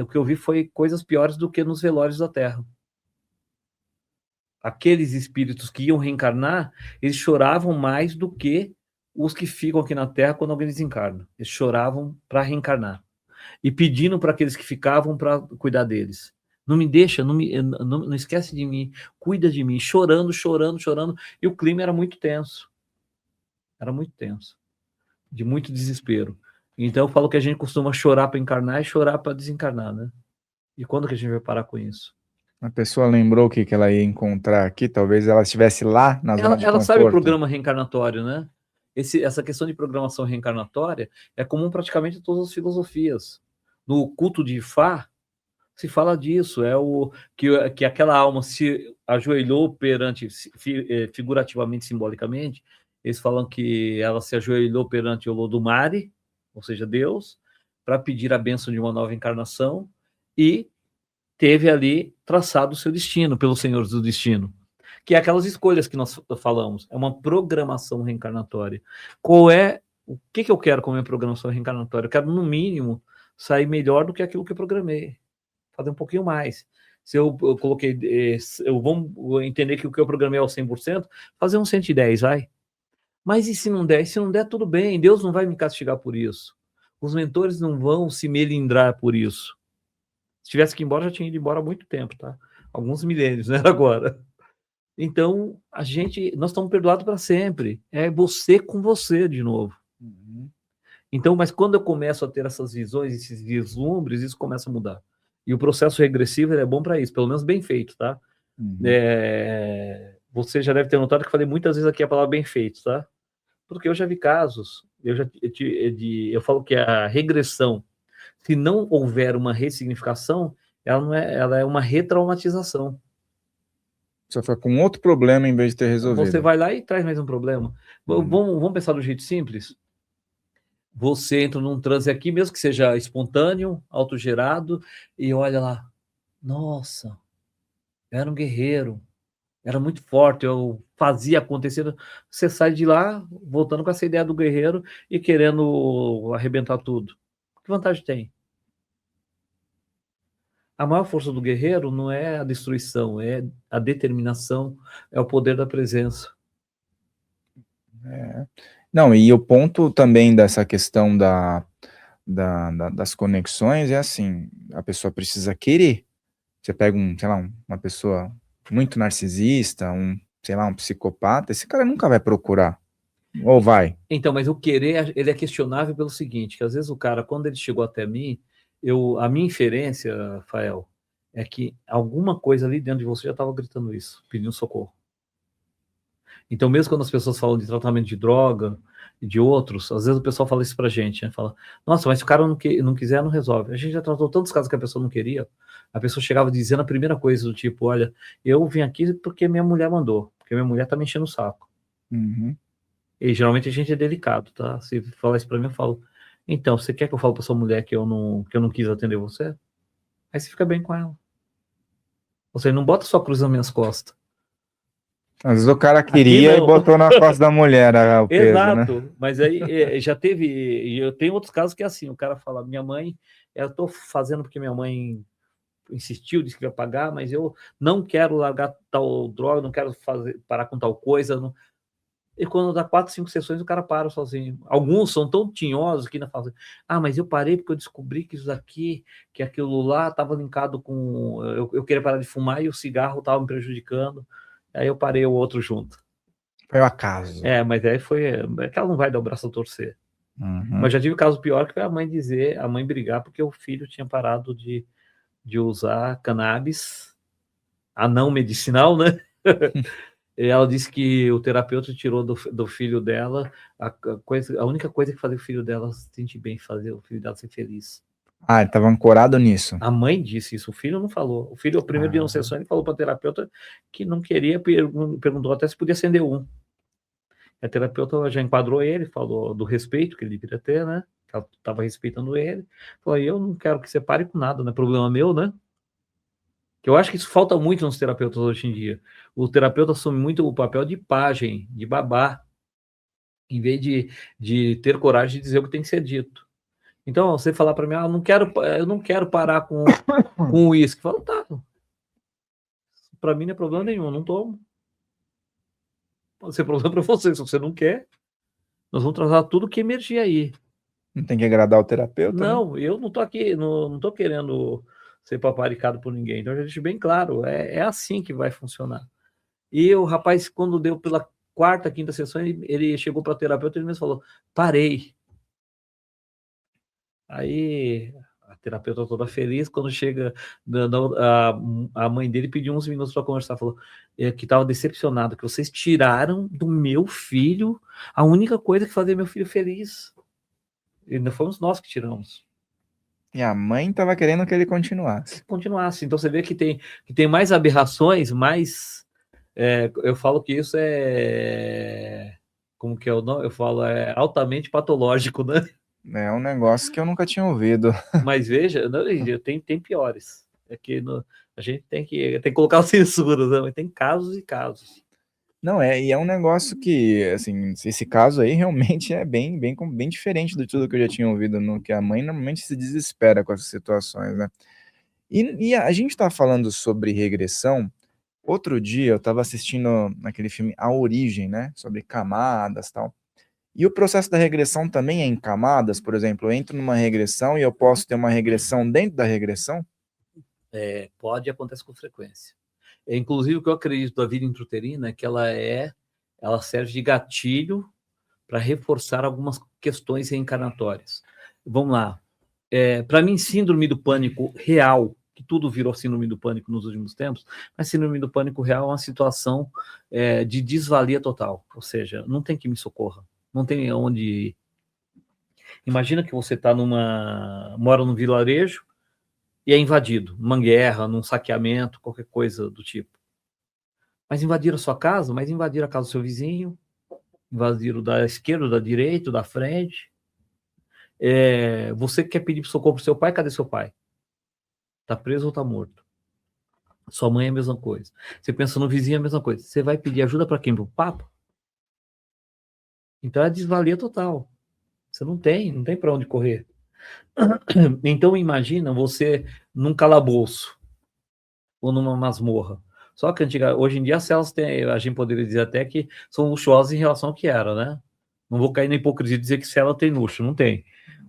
O que eu vi foi coisas piores do que nos velórios da Terra. Aqueles espíritos que iam reencarnar, eles choravam mais do que os que ficam aqui na Terra quando alguém desencarna. Eles choravam para reencarnar. E pedindo para aqueles que ficavam para cuidar deles. Não me deixa, não esquece de mim, cuida de mim, chorando, chorando, chorando. E o clima era muito tenso. Era muito tenso. De muito desespero. Então eu falo que a gente costuma chorar para encarnar e chorar para desencarnar, né? E quando que a gente vai parar com isso? A pessoa lembrou o que ela ia encontrar aqui, talvez ela estivesse lá na zona de Ela sabe o conforto. programa reencarnatório, né? Essa questão de programação reencarnatória é comum praticamente em todas as filosofias. No culto de Ifá, se fala disso, que aquela alma se ajoelhou perante, figurativamente, simbolicamente, eles falam que ela se ajoelhou perante o Lodumare, ou seja, Deus, para pedir a bênção de uma nova encarnação, e teve ali traçado o seu destino, pelos senhores do destino, que é aquelas escolhas que nós falamos, é uma programação reencarnatória. O que eu quero com a minha programação reencarnatória? Eu quero, no mínimo, sair melhor do que aquilo que eu programei, fazer um pouquinho mais. Se eu coloquei, vamos entender que o que eu programei é o 100%, fazer um 110, vai. Mas e se não der? Se não der, tudo bem, Deus não vai me castigar por isso. Os mentores não vão se melindrar por isso. Se tivesse que ir embora, já tinha ido embora há muito tempo, tá? Alguns milênios, né? Agora. Então, nós estamos perdoados para sempre. É você com você de novo. Então, mas quando eu começo a ter essas visões, esses vislumbres, isso começa a mudar. E o processo regressivo é bom para isso, pelo menos bem feito, tá? Você já deve ter notado que eu falei muitas vezes aqui a palavra bem feito, tá? Porque eu já vi casos, eu falo que a regressão, se não houver uma ressignificação, ela é uma retraumatização. Só foi com outro problema em vez de ter resolvido. Você vai lá e traz mais um problema. Vamos pensar do jeito simples? Você entra num transe aqui, mesmo que seja espontâneo, autogerado, e olha lá, nossa, eu era um guerreiro, era muito forte, eu fazia acontecer. Você sai de lá, voltando com essa ideia do guerreiro e querendo arrebentar tudo. Que vantagem tem? A maior força do guerreiro não é a destruição, é a determinação, é o poder da presença. Não, e o ponto também dessa questão das conexões é assim, a pessoa precisa querer. Você pega sei lá, uma pessoa muito narcisista, sei lá, um psicopata, esse cara nunca vai procurar. Ou vai? Então, mas o querer, ele é questionável pelo seguinte, que às vezes o cara, quando ele chegou até mim, a minha inferência, Rafael, é que alguma coisa ali dentro de você já estava gritando isso, pedindo socorro. Então, mesmo quando as pessoas falam de tratamento de droga e de outros, às vezes o pessoal fala isso pra gente, né? Fala, nossa, mas se o cara não quiser, não resolve. A gente já tratou tantos casos que a pessoa não queria, a pessoa chegava dizendo a primeira coisa do tipo, olha, eu vim aqui porque minha mulher mandou, porque minha mulher tá me enchendo o saco. E geralmente a gente é delicado, tá? Se falar isso pra mim, eu falo, então, você quer que eu fale pra sua mulher que eu não quis atender você? Aí você fica bem com ela. Você não bota sua cruz nas minhas costas. Às vezes o cara queria e botou na costa da mulher o peso, exato, né? Mas aí já teve, e eu tenho outros casos que é assim, o cara fala, minha mãe, eu tô fazendo porque minha mãe insistiu, disse que ia pagar, mas eu não quero largar tal droga, não quero parar com tal coisa, não. E quando dá 4, 5 sessões, o cara para sozinho. Alguns são tão tinhosos que ainda falam, mas eu parei porque eu descobri que isso aqui, que aquilo lá estava linkado com, eu queria parar de fumar e o cigarro estava me prejudicando, aí eu parei o outro junto. Foi o acaso. Mas aí é que ela não vai dar o braço a torcer. Mas já tive um caso pior que foi a mãe brigar porque o filho tinha parado de usar cannabis, a não medicinal, né? Ela disse que o terapeuta tirou do filho dela a única coisa que fazia o filho dela se sentir bem, fazer o filho dela ser feliz. Ele estava ancorado nisso. A mãe disse isso, o filho não falou. O filho, o primeiro dia na sessão, ele falou para o terapeuta que não queria, perguntou até se podia acender um. A terapeuta já enquadrou ele, falou do respeito que ele deveria ter, né? Que ela estava respeitando ele. Falou, eu não quero que você pare com nada, não é problema meu, né? Que eu acho que isso falta muito nos terapeutas hoje em dia. O terapeuta assume muito o papel de pajem, de babá, em vez de ter coragem de dizer o que tem que ser dito. Então, você falar para mim, eu não quero parar com o uísque. Fala, tá. Para mim não é problema nenhum, eu não tomo. Pode ser problema para você, se você não quer. Nós vamos tratar tudo que emergir aí. Não tem que agradar o terapeuta? Não, eu não tô aqui, não tô querendo ser paparicado por ninguém. Então, eu já deixo bem claro, é assim que vai funcionar. E o rapaz, quando deu pela 4ª, 5ª sessão, ele chegou para o terapeuta e ele mesmo falou, parei. Aí a terapeuta toda feliz, quando chega, a mãe dele pediu uns minutos para conversar, falou que estava decepcionado, que vocês tiraram do meu filho a única coisa que fazia meu filho feliz. E não fomos nós que tiramos. E a mãe estava querendo que ele continuasse. Então você vê que tem mais aberrações, mais... eu falo que isso como que é o nome? Eu falo, altamente patológico, né? É um negócio que eu nunca tinha ouvido. Mas veja, tem piores. É que A gente tem que colocar o censura, né? Mas tem casos e casos. Não, e é um negócio que, assim, esse caso aí realmente é bem diferente de tudo que eu já tinha ouvido, no que a mãe normalmente se desespera com essas situações, né? E a gente tá falando sobre regressão. Outro dia eu estava assistindo aquele filme A Origem, né? Sobre camadas e tal. E o processo da regressão também é em camadas, por exemplo, eu entro numa regressão e eu posso ter uma regressão dentro da regressão? Pode acontecer com frequência. Inclusive, o que eu acredito da vida intrauterina é que ela serve de gatilho para reforçar algumas questões reencarnatórias. Vamos lá. Para mim, síndrome do pânico real, que tudo virou síndrome do pânico nos últimos tempos, mas síndrome do pânico real é uma situação de desvalia total. Ou seja, não tem quem me socorra, não tem onde ir. Imagina que você mora num vilarejo e é invadido, numa guerra, num saqueamento, qualquer coisa do tipo. Mas invadiram a sua casa, mas invadiram a casa do seu vizinho, invadiram da esquerda, da direita, da frente. Você quer pedir socorro pro seu pai, cadê seu pai? Tá preso ou tá morto? Sua mãe é a mesma coisa. Você pensa no vizinho é a mesma coisa. Você vai pedir ajuda para quem? Pro Papa? Então é desvalia total. Você não tem para onde correr. Então imagina você num calabouço ou numa masmorra. Só que hoje em dia as celas a gente poderia dizer até que são luxuosas em relação ao que era, né? Não vou cair na hipocrisia de dizer que cela tem luxo, não tem.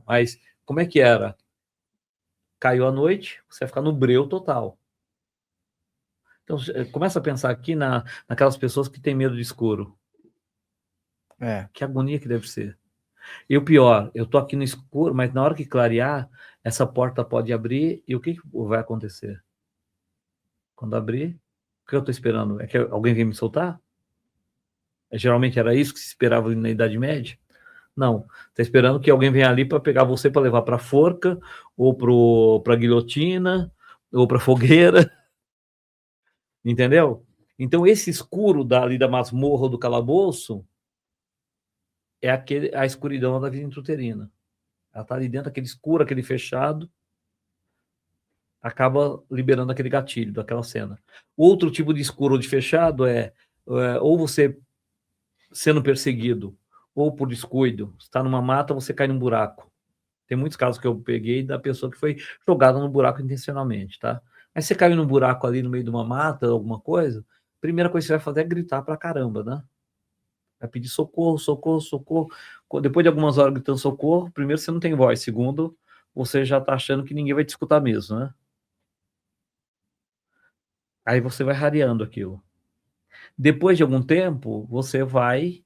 Mas como é que era? Caiu a noite, você vai ficar no breu total. Então, começa a pensar aqui naquelas pessoas que têm medo de escuro. Que agonia que deve ser. E o pior, eu tô aqui no escuro, mas na hora que clarear, essa porta pode abrir e o que vai acontecer? Quando abrir, o que eu tô esperando? É que alguém venha me soltar? Geralmente era isso que se esperava na Idade Média? Não, tá esperando que alguém venha ali para pegar você para levar para forca, ou para guilhotina, ou para fogueira, entendeu? Então esse escuro ali da masmorra ou do calabouço é a escuridão da vida intrauterina. Ela tá ali dentro, aquele escuro, aquele fechado, acaba liberando aquele gatilho daquela cena. Outro tipo de escuro ou de fechado ou você sendo perseguido, ou por descuido, está numa mata, você cai num buraco. Tem muitos casos que eu peguei da pessoa que foi jogada no buraco intencionalmente, tá? Mas você caiu num buraco ali no meio de uma mata, alguma coisa, a primeira coisa que você vai fazer é gritar pra caramba, né? Vai pedir socorro, socorro, socorro. Depois de algumas horas gritando socorro, primeiro você não tem voz, segundo, você já tá achando que ninguém vai te escutar mesmo, né? Aí você vai rareando aquilo. Depois de algum tempo, você vai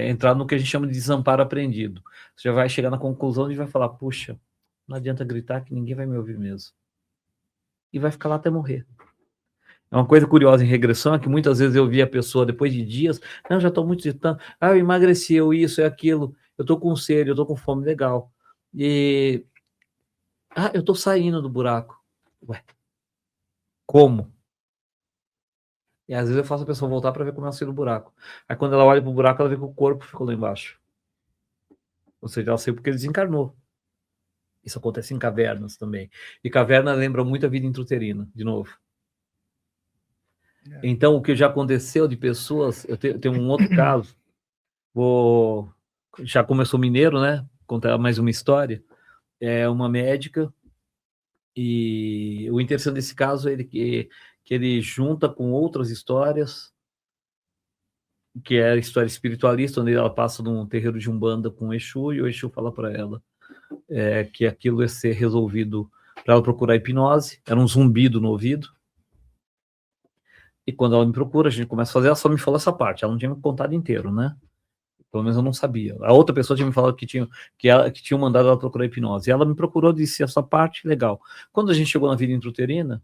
entrar no que a gente chama de desamparo aprendido. Você já vai chegar na conclusão e vai falar, puxa, não adianta gritar que ninguém vai me ouvir mesmo. E vai ficar lá até morrer. É uma coisa curiosa em regressão, é que muitas vezes eu vi a pessoa depois de dias, não, já estou muito irritando, eu emagreci, isso, é aquilo, eu estou com sede, eu estou com fome, legal. E, eu estou saindo do buraco. Ué, como? E às vezes eu faço a pessoa voltar para ver como ela saiu do buraco. Aí quando ela olha para o buraco, ela vê que o corpo ficou lá embaixo. Ou seja, ela saiu porque ele desencarnou. Isso acontece em cavernas também. E caverna lembra muito a vida intrauterina, de novo. Então, o que já aconteceu de pessoas, eu tenho um outro caso, já começou mineiro, né? Contar mais uma história. É uma médica, e o interessante desse caso é que ele junta com outras histórias, que é a história espiritualista, onde ela passa num terreiro de Umbanda com o Exu, e o Exu fala para ela que aquilo ia ser resolvido para ela procurar hipnose, era um zumbido no ouvido. E quando ela me procura, a gente começa a fazer, ela só me falou essa parte, ela não tinha me contado inteiro, né? Pelo menos eu não sabia. A outra pessoa tinha me falado que tinha mandado ela procurar hipnose. E ela me procurou e disse, essa parte, legal. Quando a gente chegou na vida intrauterina,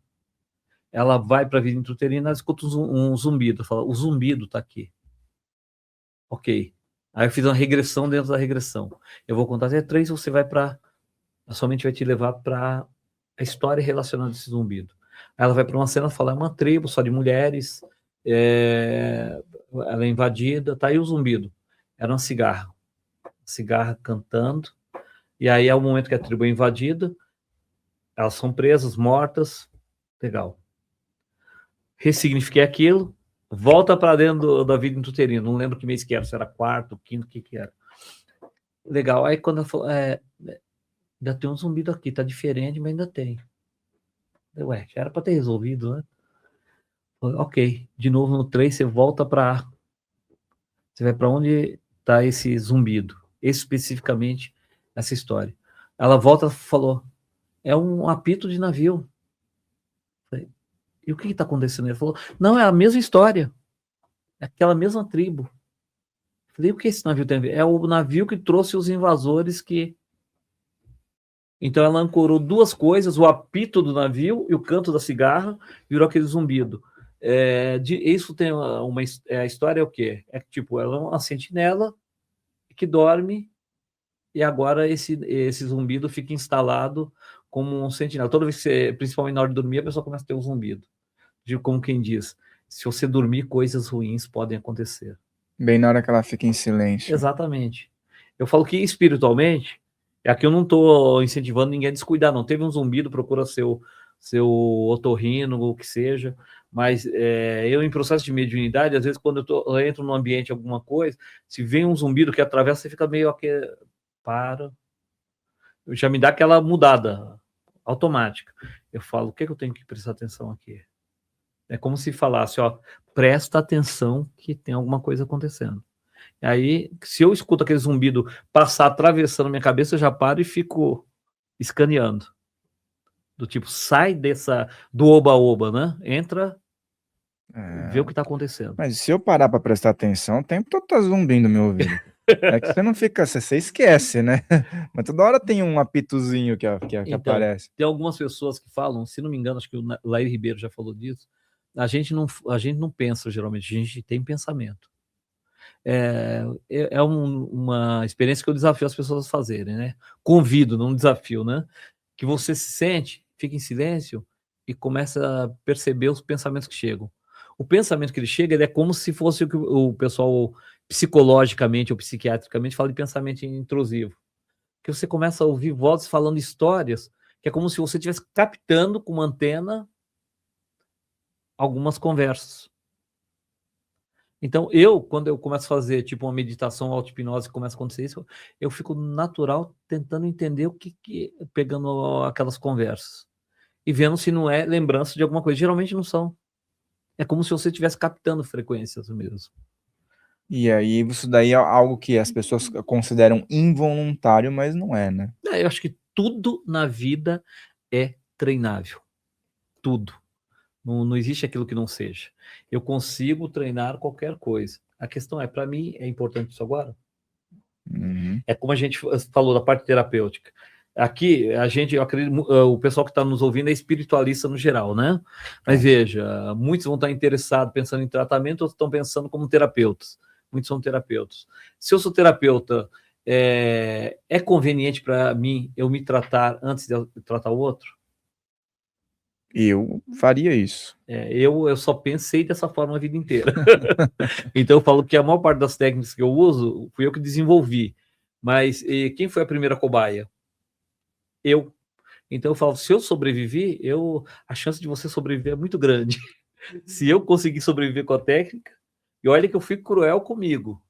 ela vai para a vida intrauterina, ela escuta um zumbido, fala, o zumbido está aqui. Ok. Aí eu fiz uma regressão dentro da regressão. Eu vou contar até 3, você vai para... A sua mente vai te levar para a história relacionada a esse zumbido. Aí ela vai para uma cena e fala, é uma tribo só de mulheres, ela é invadida, tá aí o zumbido. Era uma cigarra cantando, e aí é o momento que a tribo é invadida, Elas são presas, mortas, legal. Ressignifiquei aquilo, volta para dentro da vida intrauterina, não lembro que mês que era, se era quarto, quinto, o que era. Legal, aí quando ela falou, ainda tem um zumbido aqui, tá diferente, mas ainda tem. Ué, já era para ter resolvido, né? Ok, de novo no 3, você volta para... Você vai para onde está esse zumbido, especificamente essa história. Ela volta e falou, é um apito de navio. Falei, e o que está acontecendo? Ele falou, não, é a mesma história, é aquela mesma tribo. Falei, o que esse navio tem a ver? É o navio que trouxe os invasores que... Então ela ancorou duas coisas, o apito do navio e o canto da cigarra, virou aquele zumbido. Isso tem a história é o quê? É que tipo, ela é uma sentinela que dorme e agora esse zumbido fica instalado como um sentinela. Toda vez que você, principalmente na hora de dormir, a pessoa começa a ter um zumbido. Como quem diz, se você dormir, coisas ruins podem acontecer. Bem na hora que ela fica em silêncio. Exatamente. Eu falo que espiritualmente, aqui eu não estou incentivando ninguém a descuidar, não. Teve um zumbido, procura seu otorrino, ou o que seja, mas eu, em processo de mediunidade, às vezes, quando eu entro num ambiente, alguma coisa, se vem um zumbido que atravessa, você fica meio aqui, para. Já me dá aquela mudada automática. Eu falo, o que eu tenho que prestar atenção aqui? É como se falasse, ó, presta atenção que tem alguma coisa acontecendo. Aí, se eu escuto aquele zumbido passar atravessando minha cabeça, eu já paro e fico escaneando. Do tipo, sai do oba-oba, né? Entra, vê o que está acontecendo. Mas se eu parar para prestar atenção, o tempo todo tá zumbindo no meu ouvido. É que você não fica, você esquece, né? Mas toda hora tem um apitozinho que Então, aparece. tem algumas pessoas que falam, se não me engano, acho que o Lair Ribeiro já falou disso, a gente não pensa, geralmente, a gente tem pensamento. Uma experiência que eu desafio as pessoas a fazerem, né? Convido, não desafio, né? Que você se sente, fica em silêncio e começa a perceber os pensamentos que chegam. O pensamento que ele chega, ele é como se fosse o que o pessoal psicologicamente ou psiquiatricamente fala de pensamento intrusivo. Que você começa a ouvir vozes falando histórias, que é como se você estivesse captando com uma antena algumas conversas. Então, quando eu começo a fazer tipo uma meditação, auto-hipnose, começa a acontecer isso, eu fico natural tentando entender o que pegando aquelas conversas e vendo se não é lembrança de alguma coisa. Geralmente não são. É como se você estivesse captando frequências mesmo. E aí, isso daí é algo que as pessoas consideram involuntário, mas não é, né? Eu acho que tudo na vida é treinável. Tudo. Não existe aquilo que não seja. Eu consigo treinar qualquer coisa. A questão é, para mim, é importante isso agora? Uhum. É como a gente falou da parte terapêutica. Aqui, eu acredito, o pessoal que está nos ouvindo é espiritualista no geral, né? Mas veja, muitos vão estar interessados pensando em tratamento, outros estão pensando como terapeutas. Muitos são terapeutas. Se eu sou terapeuta, é conveniente para mim eu me tratar antes de eu tratar o outro? Eu faria isso. Eu só pensei dessa forma a vida inteira. Então eu falo que a maior parte das técnicas que eu uso, fui eu que desenvolvi. Mas quem foi a primeira cobaia? Eu. Então eu falo, se eu sobrevivi, a chance de você sobreviver é muito grande. Se eu conseguir sobreviver com a técnica, e olha que eu fico cruel comigo.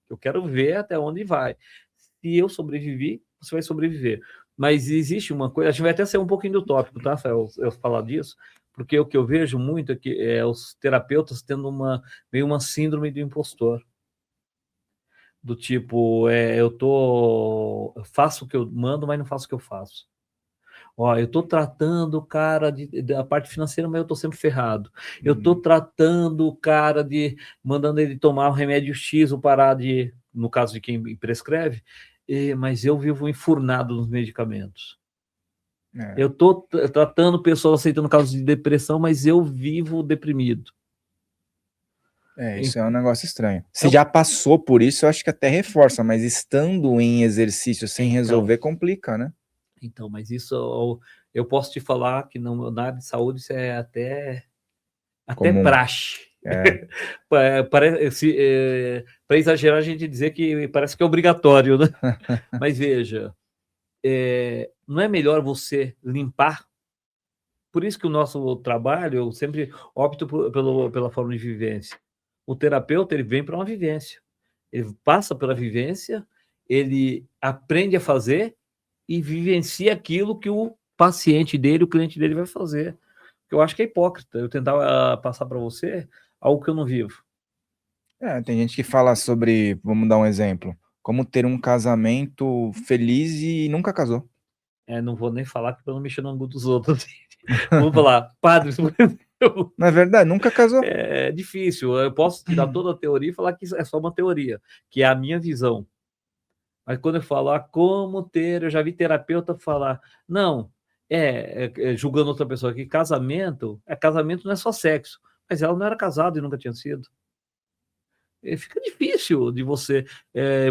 Eu quero ver até onde vai. Se eu sobrevivi, você vai sobreviver. Mas existe uma coisa, a gente vai até ser um pouquinho do tópico, tá, Rafael, eu falar disso, porque o que eu vejo muito é que os terapeutas tendo meio uma síndrome do impostor. Do tipo, eu faço o que eu mando, mas não faço o que eu faço. Ó, eu estou tratando o cara da parte financeira, mas eu estou sempre ferrado. Eu estou tratando o cara mandando ele tomar o remédio X ou parar no caso de quem prescreve, mas eu vivo enfurnado nos medicamentos. Eu estou tratando pessoas aceitando casos de depressão, mas eu vivo deprimido. Isso é um negócio estranho. Se já passou por isso, eu acho que até reforça, mas estando em exercício sem resolver, complica, né? Então, mas isso eu posso te falar que na área de saúde isso é até praxe. Para exagerar, a gente dizer que parece que é obrigatório, né? Mas veja, não é melhor você limpar Por isso que o nosso trabalho, eu sempre opto pela forma de vivência. O terapeuta, ele vem para uma vivência. Ele passa pela vivência, ele aprende a fazer e vivencia aquilo que o paciente dele, o cliente dele vai fazer. Eu acho que é hipócrita eu tentar passar para você algo que eu não vivo. Tem gente que fala sobre, vamos dar um exemplo, como ter um casamento feliz e nunca casou. Não vou nem falar que eu não mexer no ângulo dos outros. Vamos falar, padre, Não é verdade? Nunca casou. é difícil. Eu posso te dar toda a teoria e falar que isso é só uma teoria, que é a minha visão. Mas quando eu falo, como ter, eu já vi terapeuta falar, não, julgando outra pessoa, que casamento não é só sexo, mas ela não era casada e nunca tinha sido. Fica difícil de você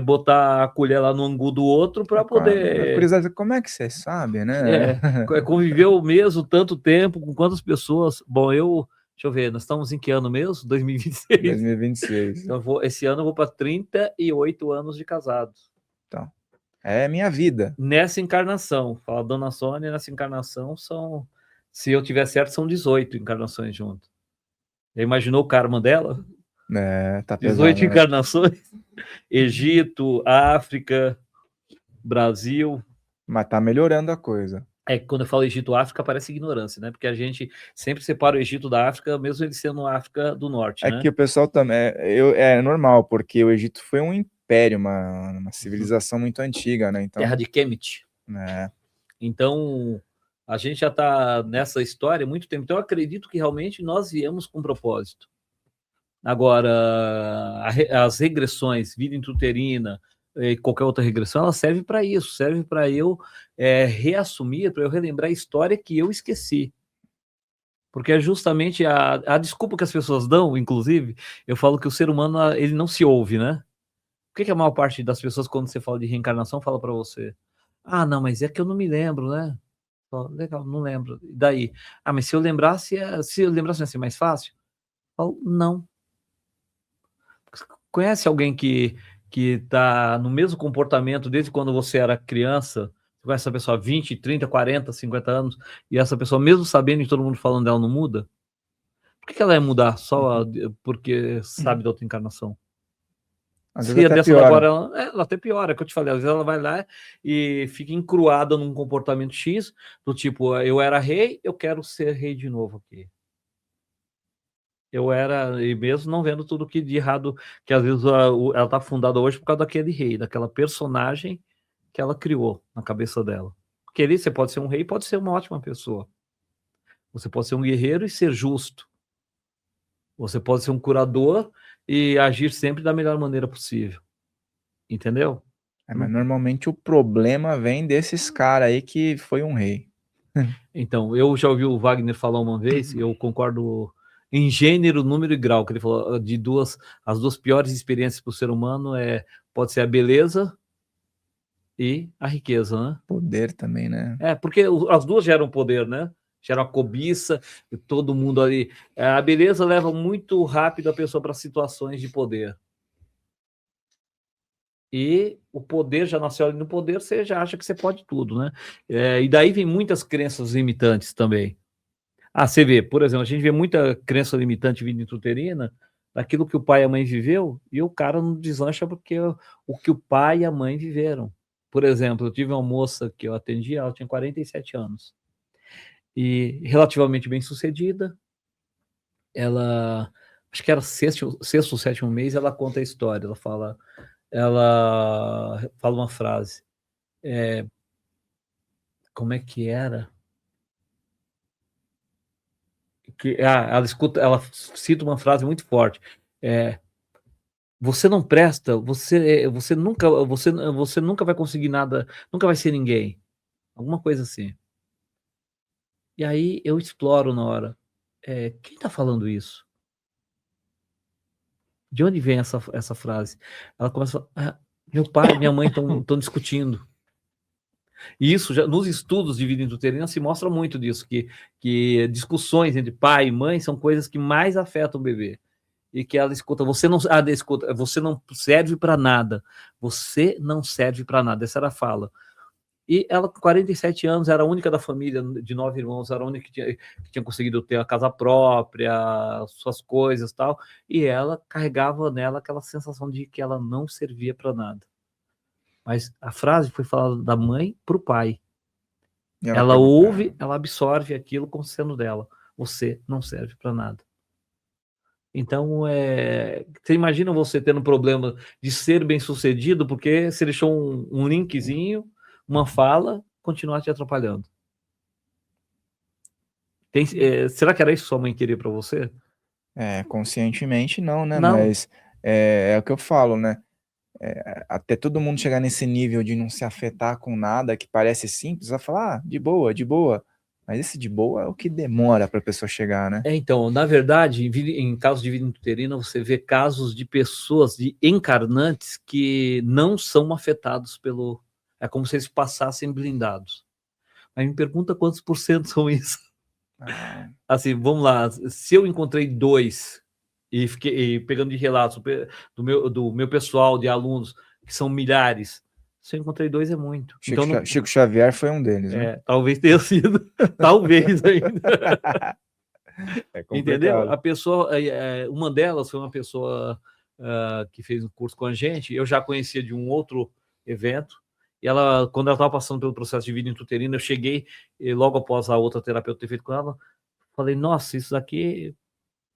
botar a colher lá no angu do outro para poder. Curiosidade, como é que você sabe, né? Conviveu mesmo tanto tempo, com quantas pessoas? Bom, deixa eu ver, nós estamos em que ano mesmo? 2026. 2026. Então, esse ano eu vou para 38 anos de casado. Então, é minha vida. Nessa encarnação, fala a dona Sônia, nessa encarnação se eu tiver certo, são 18 encarnações junto. Já imaginou o karma dela? Tá pesado. 18 encarnações, Egito, África, Brasil. Mas tá melhorando a coisa. Quando eu falo Egito, África, parece ignorância, né? Porque a gente sempre separa o Egito da África, mesmo ele sendo África do Norte, né? Que o pessoal também, é normal, porque o Egito foi um império, uma civilização muito antiga, né? Então, Terra de Kemet. Então, a gente já está nessa história há muito tempo. Então, eu acredito que realmente nós viemos com propósito. Agora, as regressões, vida intrauterina e qualquer outra regressão, ela serve para isso, serve para eu reassumir, para eu relembrar a história que eu esqueci. Porque é justamente a desculpa que as pessoas dão, inclusive, eu falo que o ser humano, ele não se ouve, né? O que a maior parte das pessoas, quando você fala de reencarnação, fala para você? Ah, não, mas é que eu não me lembro, né? Legal, não lembro. E daí? Ah, mas se eu lembrasse ia ser mais fácil? Eu falo, não. Conhece alguém que está no mesmo comportamento desde quando você era criança? Você conhece essa pessoa há 20, 30, 40, 50 anos, e essa pessoa, mesmo sabendo e todo mundo falando dela, não muda? Por que ela ia mudar só porque sabe da outra encarnação? Às Se vezes até dessa piora. agora, ela até piora, é o que eu te falei, às vezes ela vai lá e fica encruada num comportamento X, do tipo, eu era rei, eu quero ser rei de novo aqui. E mesmo não vendo tudo que de errado, que às vezes ela está fundada hoje por causa daquele rei, daquela personagem que ela criou na cabeça dela. Porque ali você pode ser um rei, pode ser uma ótima pessoa. Você pode ser um guerreiro e ser justo. Você pode ser um curador e agir sempre da melhor maneira possível. Entendeu? Mas normalmente o problema vem desses caras aí que foi um rei. Então, eu já ouvi o Wagner falar uma vez, e eu concordo em gênero, número e grau, que ele falou as duas piores experiências para o ser humano pode ser a beleza e a riqueza, né? Poder também, né? Porque as duas geram poder, né? Geram a cobiça, e todo mundo ali. A beleza leva muito rápido a pessoa para situações de poder. E o poder, já nasceu ali no poder, você já acha que você pode tudo, né? E daí vem muitas crenças limitantes também. Você vê, por exemplo, a gente vê muita crença limitante vida intrauterina daquilo que o pai e a mãe viveu, e o cara não deslancha porque o que o pai e a mãe viveram. Por exemplo, eu tive uma moça que eu atendi, ela tinha 47 anos, e relativamente bem sucedida, ela, acho que era sexto ou sétimo mês, ela conta a história, ela fala uma frase, como é que era? Ela cita uma frase muito forte, você não presta, você nunca vai conseguir nada, nunca vai ser ninguém, alguma coisa assim. E aí eu exploro na hora, quem está falando isso? De onde vem essa frase? Ela começa a falar, meu pai e minha mãe estão discutindo. E isso, já nos estudos de vida intrauterina, se mostra muito disso, que discussões entre pai e mãe são coisas que mais afetam o bebê. E que ela escuta, você não serve para nada. Você não serve para nada. Essa era a fala. E ela, com 47 anos, era a única da família, de 9 irmãos, era a única que tinha conseguido ter a casa própria, suas coisas e tal, e ela carregava nela aquela sensação de que ela não servia para nada. Mas a frase foi falada da mãe para o pai. Ela ouve, ela absorve aquilo como sendo dela. Você não serve para nada. Então, você imagina você tendo um problema de ser bem-sucedido porque você deixou um linkzinho, uma fala, continuar te atrapalhando. Será que era isso que sua mãe queria para você? Conscientemente não, né? Não. Mas é o que eu falo, né? Até todo mundo chegar nesse nível de não se afetar com nada que parece simples, vai falar, de boa, de boa. Mas esse de boa é o que demora para a pessoa chegar, né? Então, na verdade, em casos de vida intrauterina, você vê casos de pessoas, de encarnantes, que não são afetados pelo... É como se eles passassem blindados. Mas me pergunta quantos por cento são isso. Assim, vamos lá, se eu encontrei 2 e fiquei pegando de relatos do meu pessoal, de alunos, que são milhares, se eu encontrei 2 é muito. Chico Xavier foi um deles, né? Talvez tenha sido, talvez ainda. Entendeu? A pessoa, uma delas foi uma pessoa que fez um curso com a gente, eu já conhecia de um outro evento, e ela, quando ela estava passando pelo processo de vida intrauterina, eu cheguei, e logo após a outra terapeuta ter feito com ela, falei, nossa, isso daqui...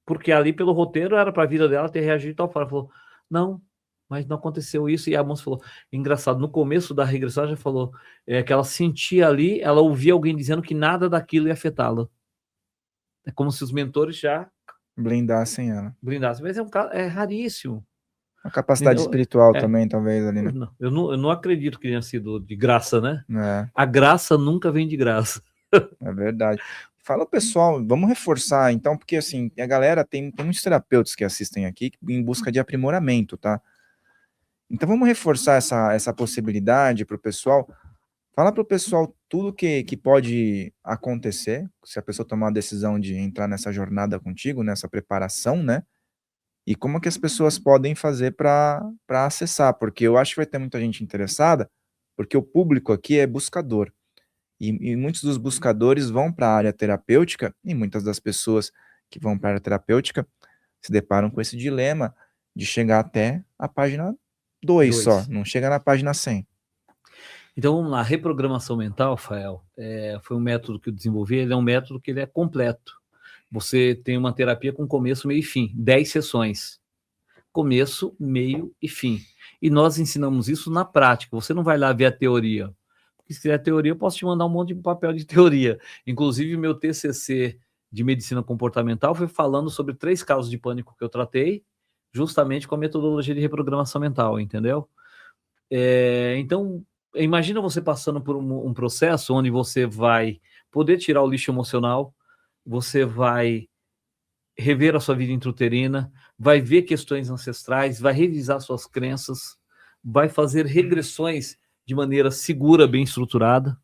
Porque ali, pelo roteiro, era para a vida dela ter reagido e tal. Ela falou, não, mas não aconteceu isso. E a moça falou, engraçado, no começo da regressão, ela já falou que ela sentia ali, ela ouvia alguém dizendo que nada daquilo ia afetá-la. É como se os mentores já blindassem ela. Blindassem. Mas é raríssimo. A capacidade espiritual também, talvez, ali, né? Eu não acredito que tenha sido de graça, né? É. A graça nunca vem de graça. É verdade. Fala, pessoal, vamos reforçar, então, porque, assim, a galera tem muitos terapeutas que assistem aqui em busca de aprimoramento, tá? Então, vamos reforçar essa possibilidade para o pessoal. Fala para o pessoal tudo que pode acontecer, se a pessoa tomar a decisão de entrar nessa jornada contigo, nessa preparação, né? E como que as pessoas podem fazer para acessar, porque eu acho que vai ter muita gente interessada, porque o público aqui é buscador. E muitos dos buscadores vão para a área terapêutica, e muitas das pessoas que vão para a área terapêutica se deparam com esse dilema de chegar até a página 2 só, não chega na página 100. Então, vamos lá, reprogramação mental, Fael, foi um método que eu desenvolvi, ele é um método que ele é completo. Você tem uma terapia com começo, meio e fim, 10 sessões. Começo, meio e fim. E nós ensinamos isso na prática, você não vai lá ver a teoria. Porque se quiser teoria, eu posso te mandar um monte de papel de teoria. Inclusive, o meu TCC de medicina comportamental foi falando sobre 3 casos de pânico que eu tratei, justamente com a metodologia de reprogramação mental, entendeu? Então, imagina você passando por um processo onde você vai poder tirar o lixo emocional, você vai rever a sua vida intrauterina, vai ver questões ancestrais, vai revisar suas crenças, vai fazer regressões de maneira segura, bem estruturada,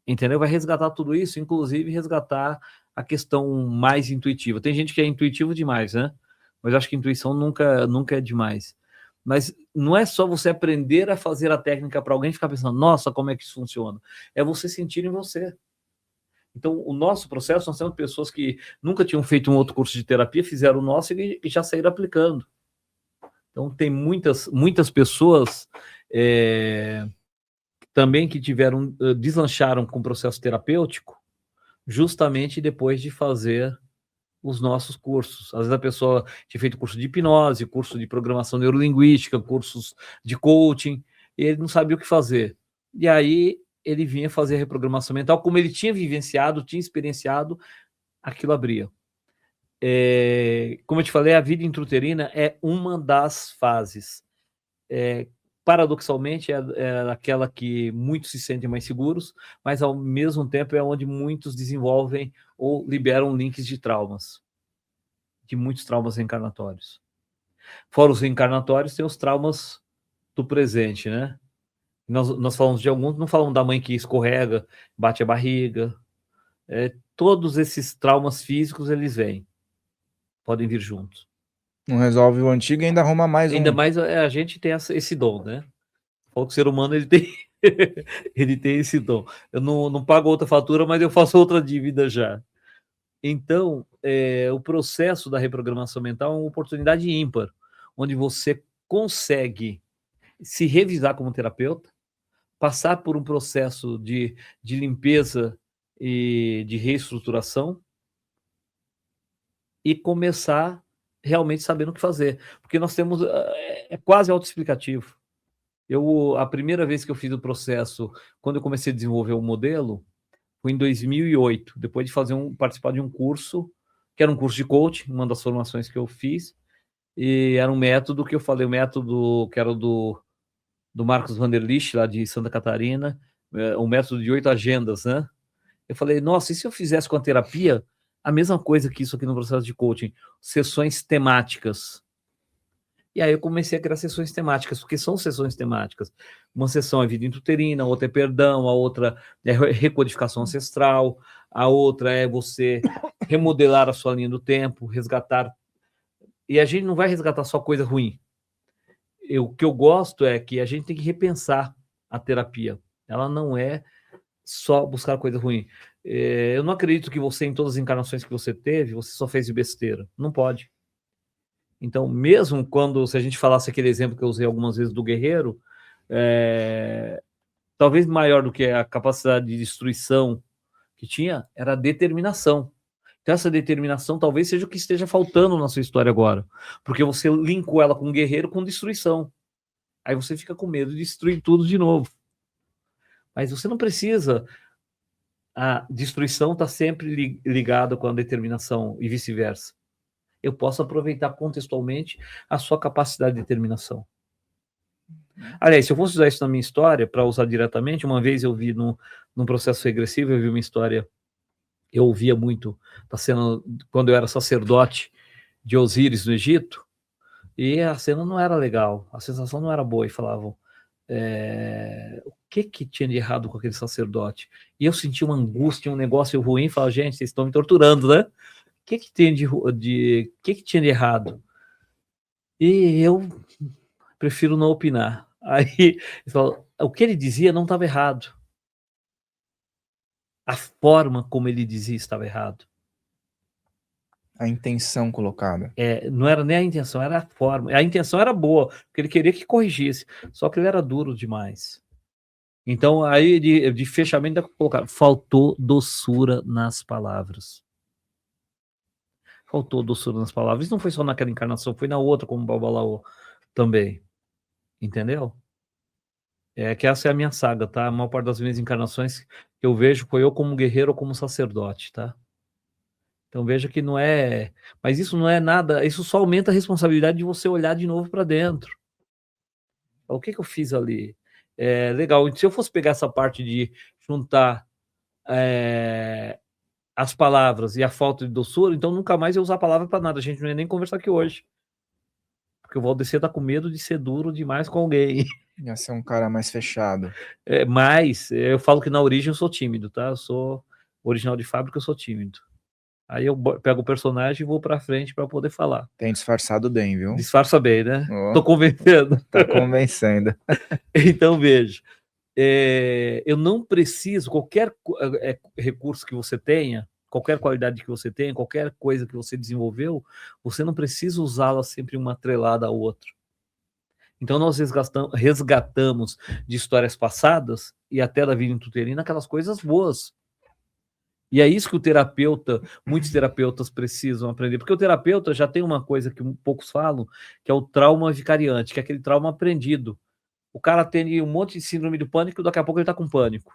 entendeu? Vai resgatar tudo isso, inclusive resgatar a questão mais intuitiva. Tem gente que é intuitivo demais, né? Mas eu acho que intuição nunca é demais. Mas não é só você aprender a fazer a técnica para alguém e ficar pensando, nossa, como é que isso funciona? É você sentir em você. Então, o nosso processo, nós temos pessoas que nunca tinham feito um outro curso de terapia, fizeram o nosso e já saíram aplicando. Então, tem muitas pessoas também que deslancharam com o processo terapêutico justamente depois de fazer os nossos cursos. Às vezes a pessoa tinha feito curso de hipnose, curso de programação neurolinguística, cursos de coaching, e ele não sabia o que fazer. E aí ele vinha fazer a reprogramação mental, como ele tinha vivenciado, tinha experienciado, aquilo abria. Como eu te falei, a vida intrauterina é uma das fases. Paradoxalmente, é aquela que muitos se sentem mais seguros, mas ao mesmo tempo é onde muitos desenvolvem ou liberam links de traumas, de muitos traumas reencarnatórios. Fora os reencarnatórios, tem os traumas do presente, né? Nós falamos de alguns, não falamos da mãe que escorrega, bate a barriga. Todos esses traumas físicos, eles vêm. Podem vir juntos. Não resolve o antigo e ainda arruma mais um. Ainda mais a gente tem esse dom, né? O ser humano, ele tem Ele tem esse dom. Eu não pago outra fatura, mas eu faço outra dívida já. Então, o processo da reprogramação mental é uma oportunidade ímpar, onde você consegue se revisar como terapeuta, passar por um processo de limpeza e de reestruturação e começar realmente sabendo o que fazer. Porque nós temos, é quase autoexplicativo. A primeira vez que eu fiz o processo, quando eu comecei a desenvolver o modelo, foi em 2008, depois de participar de um curso, que era um curso de coaching, uma das formações que eu fiz, e era um método que eu falei, o método que era do Marcos Vanderlich, lá de Santa Catarina, um método de 8 agendas, né? Eu falei, nossa, e se eu fizesse com a terapia a mesma coisa que isso aqui no processo de coaching, sessões temáticas? E aí eu comecei a criar sessões temáticas, porque são sessões temáticas. Uma sessão é vida intrauterina, a outra é perdão, a outra é recodificação ancestral, a outra é você remodelar a sua linha do tempo, resgatar. E a gente não vai resgatar só coisa ruim. O que eu gosto é que a gente tem que repensar a terapia. Ela não é só buscar coisa ruim. Eu não acredito que você, em todas as encarnações que você teve, você só fez de besteira. Não pode. Então, mesmo quando, se a gente falasse aquele exemplo que eu usei algumas vezes do guerreiro, talvez maior do que a capacidade de destruição que tinha, era a determinação. Então, essa determinação talvez seja o que esteja faltando na sua história agora, porque você linkou ela com guerreiro com destruição. Aí você fica com medo de destruir tudo de novo. Mas você não precisa. A destruição está sempre ligada com a determinação e vice-versa. Eu posso aproveitar contextualmente a sua capacidade de determinação. Aliás, se eu fosse usar isso na minha história, para usar diretamente, uma vez eu vi num processo regressivo, eu vi uma história, eu ouvia muito da cena, quando eu era sacerdote de Osíris no Egito, e a cena não era legal, a sensação não era boa, e falavam, o que tinha de errado com aquele sacerdote? E eu senti uma angústia, um negócio ruim, e falava, gente, vocês estão me torturando, né? O que tinha de errado? E eu prefiro não opinar. Aí, ele falou, o que ele dizia não estava errado. A forma como ele dizia estava errado. A intenção colocada. Não era nem a intenção, era a forma. A intenção era boa, porque ele queria que corrigisse, só que ele era duro demais. Então, aí, de fechamento, colocar, faltou doçura nas palavras. Faltou doçura nas palavras. Isso não foi só naquela encarnação, foi na outra, como o Babalaô também. Entendeu? Que essa é a minha saga, tá? A maior parte das minhas encarnações que eu vejo foi eu como guerreiro ou como sacerdote, tá? Então veja que não é... Mas isso não é nada... Isso só aumenta a responsabilidade de você olhar de novo para dentro. O que eu fiz ali? Legal. Se eu fosse pegar essa parte de juntar as palavras e a falta de doçura, então nunca mais eu usar a palavra para nada. A gente não ia nem conversar aqui hoje. Porque o Valdecir tá com medo de ser duro demais com alguém. Ia ser um cara mais fechado. Mas eu falo que na origem eu sou tímido, tá? Eu sou original de fábrica, eu sou tímido. Aí eu pego o personagem e vou pra frente para poder falar. Tem disfarçado bem, viu? Disfarça bem, né? Oh, tô convencendo. Tá convencendo. Então, veja. Eu não preciso, qualquer recurso que você tenha, qualquer qualidade que você tenha, qualquer coisa que você desenvolveu, você não precisa usá-la sempre uma atrelada à outra. Então, nós resgatamos de histórias passadas e até da vida intrauterina aquelas coisas boas. E é isso que muitos terapeutas precisam aprender, porque o terapeuta já tem uma coisa que poucos falam, que é o trauma vicariante, que é aquele trauma aprendido. O cara tem um monte de síndrome do pânico, daqui a pouco ele está com pânico.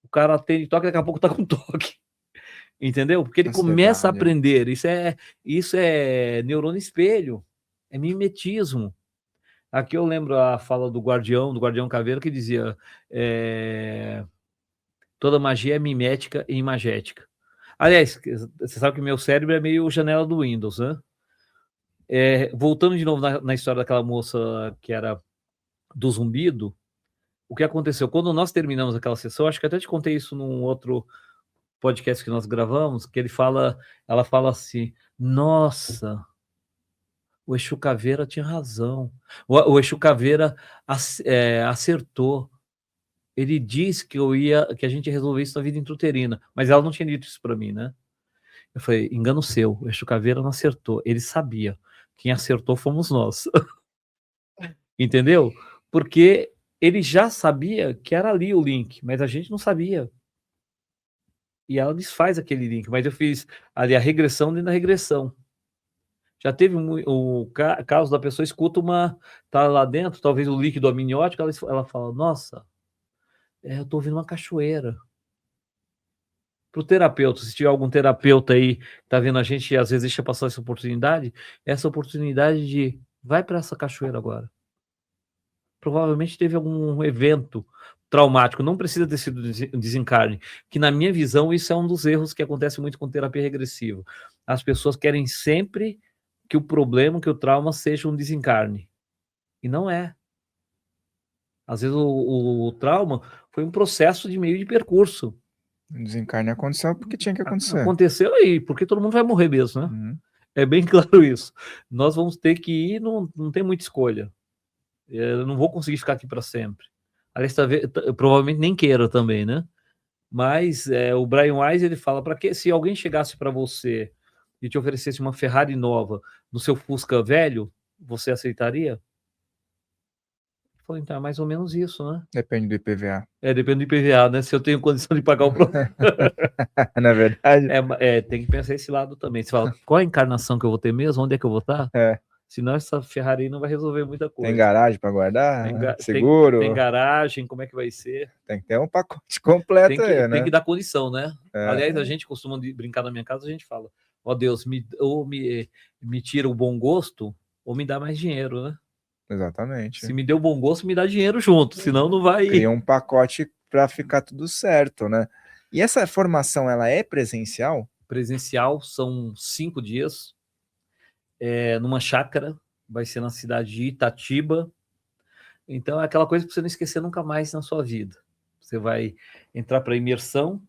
O cara tem toque, daqui a pouco está com toque. Entendeu? Porque ele começa a aprender. Isso é neurônio espelho, é mimetismo. Aqui eu lembro a fala do Guardião Caveira, que dizia toda magia é mimética e imagética. Aliás, você sabe que meu cérebro é meio janela do Windows, né? Voltando de novo na história daquela moça que era do zumbido, o que aconteceu? Quando nós terminamos aquela sessão, acho que até te contei isso num outro podcast que nós gravamos, que ela fala assim, nossa, o Exu Caveira tinha razão. O Exu Caveira acertou. ele disse que a gente ia resolver isso na vida intrauterina, mas ela não tinha dito isso para mim, né? Eu falei, engano seu, o Exu Caveira não acertou, ele sabia. Quem acertou fomos nós. Entendeu? Porque ele já sabia que era ali o link, mas a gente não sabia. E ela desfaz aquele link, mas eu fiz ali a regressão dentro da regressão. Já teve o caso da pessoa escuta tá lá dentro, talvez o líquido amniótico, ela fala, nossa, eu tô ouvindo uma cachoeira. Para o terapeuta, se tiver algum terapeuta aí que tá vendo a gente e às vezes deixa passar essa oportunidade de vai para essa cachoeira agora. Provavelmente teve algum evento traumático, não precisa ter sido desencarne, que na minha visão isso é um dos erros que acontece muito com terapia regressiva. As pessoas querem sempre que o problema, que o trauma seja um desencarne. E não é. Às vezes o trauma foi um processo de meio de percurso. O desencarne aconteceu porque tinha que acontecer. Aconteceu aí, porque todo mundo vai morrer mesmo, né? Uhum. É bem claro isso. Nós vamos ter que ir, não tem muita escolha. Eu não vou conseguir ficar aqui para sempre. Aliás, provavelmente nem queira também, né? Mas o Brian Weiss, ele fala, para que se alguém chegasse para você e te oferecesse uma Ferrari nova no seu Fusca velho, você aceitaria? Ele falou, então é mais ou menos isso, né? Depende do IPVA. Depende do IPVA, né? Se eu tenho condição de pagar o Na verdade. Tem que pensar esse lado também. Você fala, qual a encarnação que eu vou ter mesmo? Onde é que eu vou estar? Senão essa Ferrari não vai resolver muita coisa. Tem garagem para guardar? Seguro? Tem garagem, como é que vai ser? Tem que ter um pacote completo aí, né? Tem que dar condição, né? Aliás, a gente costuma brincar na minha casa, a gente fala, ó Deus, ou me tira o bom gosto, ou me dá mais dinheiro, né? Exatamente. Se me deu bom gosto, me dá dinheiro junto, senão não vai... Cria um pacote para ficar tudo certo, né? E essa formação, ela é presencial? Presencial, são 5 dias, numa chácara, vai ser na cidade de Itatiba. Então é aquela coisa que você não esquecer nunca mais na sua vida. Você vai entrar para imersão,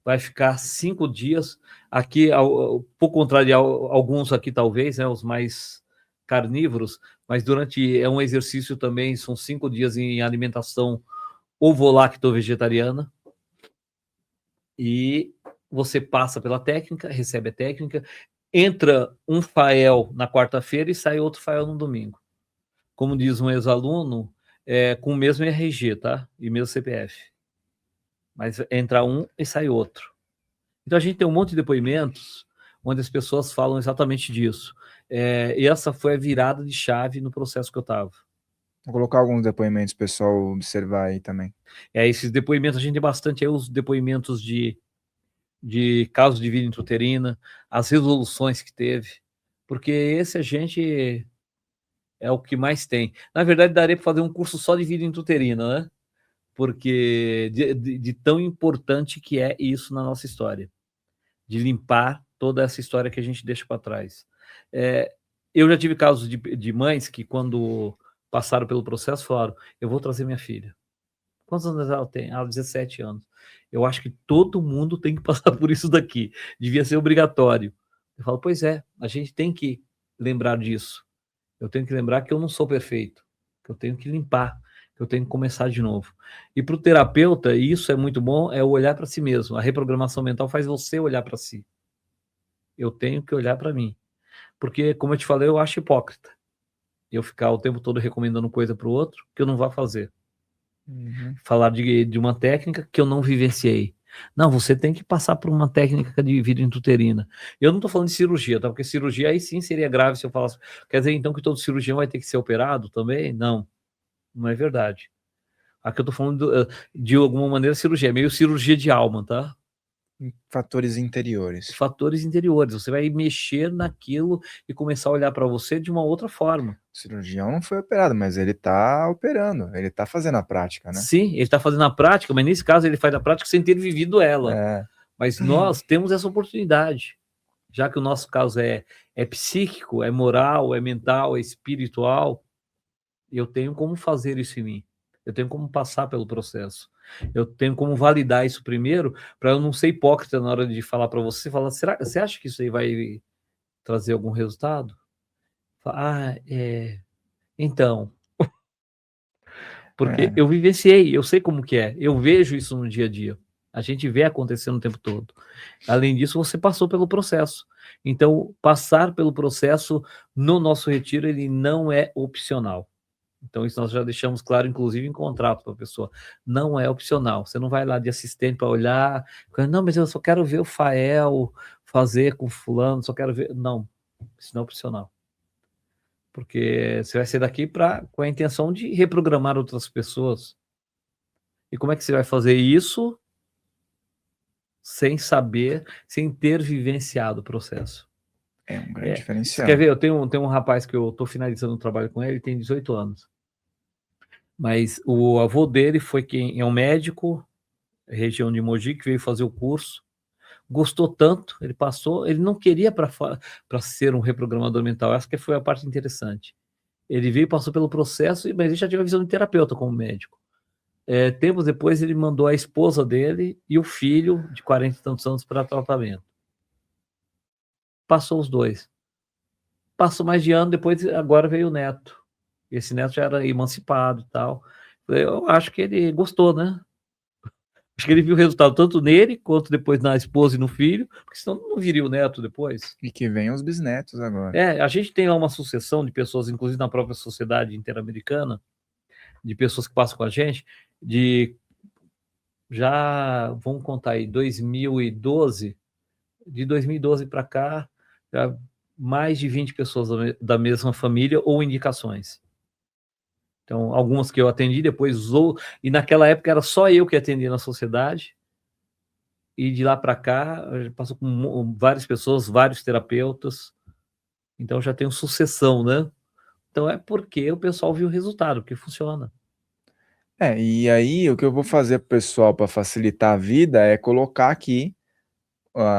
vai ficar 5 dias. Aqui, por contrário de alguns aqui talvez, né, os mais carnívoros, mas é um exercício também, são 5 dias em alimentação ovo-lacto-vegetariana. E você passa pela técnica, recebe a técnica, entra um fael na quarta-feira e sai outro fael no domingo. Como diz um ex-aluno, com o mesmo RG, tá? E mesmo CPF. Mas entra um e sai outro. Então a gente tem um monte de depoimentos onde as pessoas falam exatamente disso. E essa foi a virada de chave no processo que eu estava. Vou colocar alguns depoimentos, pessoal, observar aí também. Esses depoimentos, a gente tem bastante aí os depoimentos de casos de vida intrauterina, as resoluções que teve, porque esse a gente é o que mais tem. Na verdade, daria para fazer um curso só de vida intrauterina, né? Porque de tão importante que é isso na nossa história, de limpar toda essa história que a gente deixa para trás. Eu já tive casos de mães que, quando passaram pelo processo, falaram, eu vou trazer minha filha. Quantos anos ela tem? Ela 17 anos. Eu acho que todo mundo tem que passar por isso daqui. Devia ser obrigatório. Eu falo, pois é, a gente tem que lembrar disso. Eu tenho que lembrar que eu não sou perfeito, que eu tenho que limpar, que eu tenho que começar de novo. E para o terapeuta, e isso é muito bom, é o olhar para si mesmo. A reprogramação mental faz você olhar para si. Eu tenho que olhar para mim. Porque, como eu te falei, eu acho hipócrita eu ficar o tempo todo recomendando coisa para o outro que eu não vá fazer. Falar de uma técnica que eu não vivenciei. Não, você tem que passar por uma técnica de vida intrauterina. Eu não estou falando de cirurgia, tá? Porque cirurgia aí sim seria grave se eu falasse. Quer dizer, então, que todo cirurgião vai ter que ser operado também? Não, não é verdade. Aqui eu estou falando de alguma maneira cirurgia, é meio cirurgia de alma, tá? Fatores interiores. Fatores interiores. Você vai mexer naquilo e começar a olhar para você de uma outra forma. O cirurgião não foi operado, mas ele está operando, ele está fazendo a prática, né? Sim, ele está fazendo a prática, mas nesse caso ele faz a prática sem ter vivido ela. Mas nós temos essa oportunidade, já que o nosso caso é psíquico, é moral, é mental, é espiritual, eu tenho como fazer isso em mim. Eu tenho como passar pelo processo. Eu tenho como validar isso primeiro, para eu não ser hipócrita na hora de falar para você, falar, será que você acha que isso aí vai trazer algum resultado? Então, Porque eu vivenciei, eu sei como que é, eu vejo isso no dia a dia. A gente vê acontecendo o tempo todo. Além disso, você passou pelo processo. Então, passar pelo processo no nosso retiro, ele não é opcional. Então, isso nós já deixamos claro, inclusive, em contrato para a pessoa. Não é opcional. Você não vai lá de assistente para olhar, não, mas eu só quero ver o Fael fazer com fulano, só quero ver. Não, isso não é opcional. Porque você vai sair daqui com a intenção de reprogramar outras pessoas. E como é que você vai fazer isso sem saber, sem ter vivenciado o processo? É um grande diferencial. Você quer ver? Eu tenho um rapaz que eu estou finalizando o trabalho com ele, tem 18 anos. Mas o avô dele é um médico, região de Mogi, que veio fazer o curso, gostou tanto, ele passou, ele não queria para ser um reprogramador mental, essa que foi a parte interessante. Ele veio, passou pelo processo, mas ele já tinha a visão de terapeuta como médico. Tempos depois, ele mandou a esposa dele e o filho, de 40 e tantos anos, para tratamento. Passou os dois. Passou mais de ano, depois agora veio o neto. Esse neto já era emancipado e tal. Eu acho que ele gostou, né? Acho que ele viu o resultado tanto nele, quanto depois na esposa e no filho, porque senão não viria o neto depois. E que venham os bisnetos agora. A gente tem lá uma sucessão de pessoas, inclusive na própria Sociedade Interamericana, de pessoas que passam com a gente, já, vamos contar aí, 2012, de 2012 para cá, já mais de 20 pessoas da mesma família ou indicações. Então, algumas que eu atendi, depois e naquela época era só eu que atendia na sociedade, e de lá para cá, passou com várias pessoas, vários terapeutas, então já tenho sucessão, né? Então é porque o pessoal viu o resultado, que funciona. E aí o que eu vou fazer pro pessoal para facilitar a vida é colocar aqui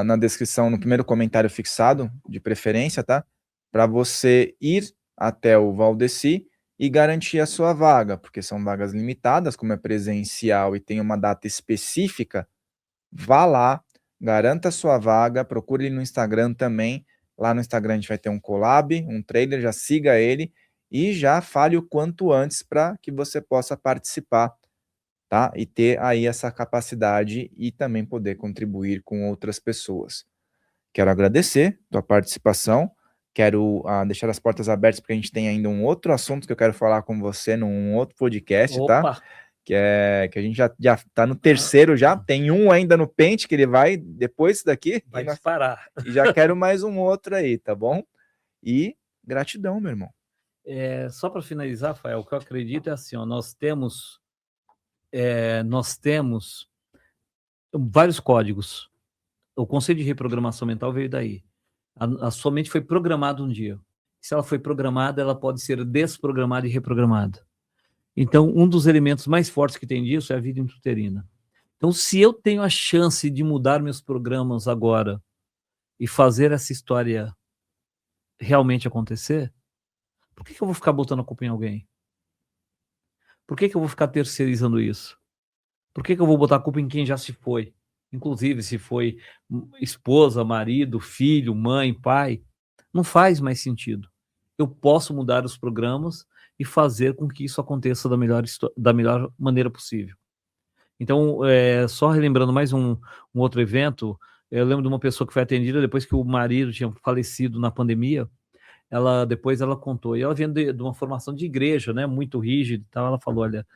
na descrição, no primeiro comentário fixado, de preferência, tá? Para você ir até o Valdeci e garantir a sua vaga, porque são vagas limitadas, como é presencial e tem uma data específica, vá lá, garanta a sua vaga, procure ele no Instagram também. Lá no Instagram a gente vai ter um collab, um trailer, já siga ele e já fale o quanto antes para que você possa participar, tá? E ter aí essa capacidade e também poder contribuir com outras pessoas. Quero agradecer a tua participação, quero deixar as portas abertas porque a gente tem ainda um outro assunto que eu quero falar com você num outro podcast, Opa! tá? Que a gente já tá no terceiro já, tem um ainda no pente que ele vai depois daqui. Vai disparar. E já quero mais um outro aí, tá bom? E gratidão, meu irmão. Só para finalizar, Rafael, o que eu acredito é assim, ó, nós temos vários códigos. O conceito de reprogramação mental veio daí. A sua mente foi programada um dia. Se ela foi programada, ela pode ser desprogramada e reprogramada. Então, um dos elementos mais fortes que tem disso é a vida intrauterina. Então, se eu tenho a chance de mudar meus programas agora e fazer essa história realmente acontecer, por que eu vou ficar botando a culpa em alguém? Por que eu vou ficar terceirizando isso? Por que eu vou botar a culpa em quem já se foi? Inclusive, se foi esposa, marido, filho, mãe, pai. Não faz mais sentido. Eu posso mudar os programas e fazer com que isso aconteça da melhor maneira possível. Então, só relembrando mais um outro evento, eu lembro de uma pessoa que foi atendida depois que o marido tinha falecido na pandemia. Depois ela contou, e ela vinha de uma formação de igreja, né, muito rígida e tal. Ela falou, olha,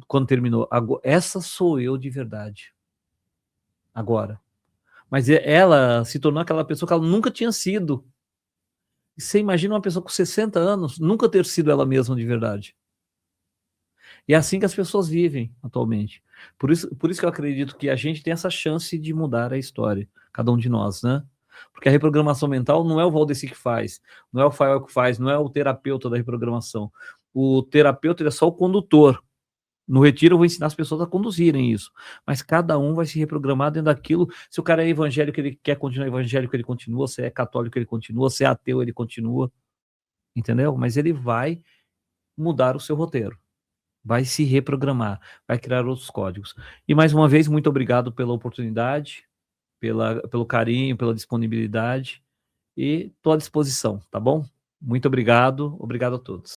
quando terminou, essa sou eu de verdade. Agora. Mas ela se tornou aquela pessoa que ela nunca tinha sido. Você imagina uma pessoa com 60 anos nunca ter sido ela mesma de verdade. E é assim que as pessoas vivem atualmente. Por isso que eu acredito que a gente tem essa chance de mudar a história, cada um de nós, né? Porque a reprogramação mental não é o Valdeci que faz, não é o Fael que faz, não é o terapeuta da reprogramação. O terapeuta ele é só o condutor. No retiro eu vou ensinar as pessoas a conduzirem isso, mas cada um vai se reprogramar dentro daquilo. Se o cara é evangélico, ele quer continuar evangélico, ele continua. Se é católico, ele continua. Se é ateu, ele continua. Entendeu? Mas ele vai mudar o seu roteiro. Vai se reprogramar, vai criar outros códigos. E mais uma vez, muito obrigado pela oportunidade, pelo carinho, pela disponibilidade, e estou à disposição, tá bom? Muito obrigado a todos.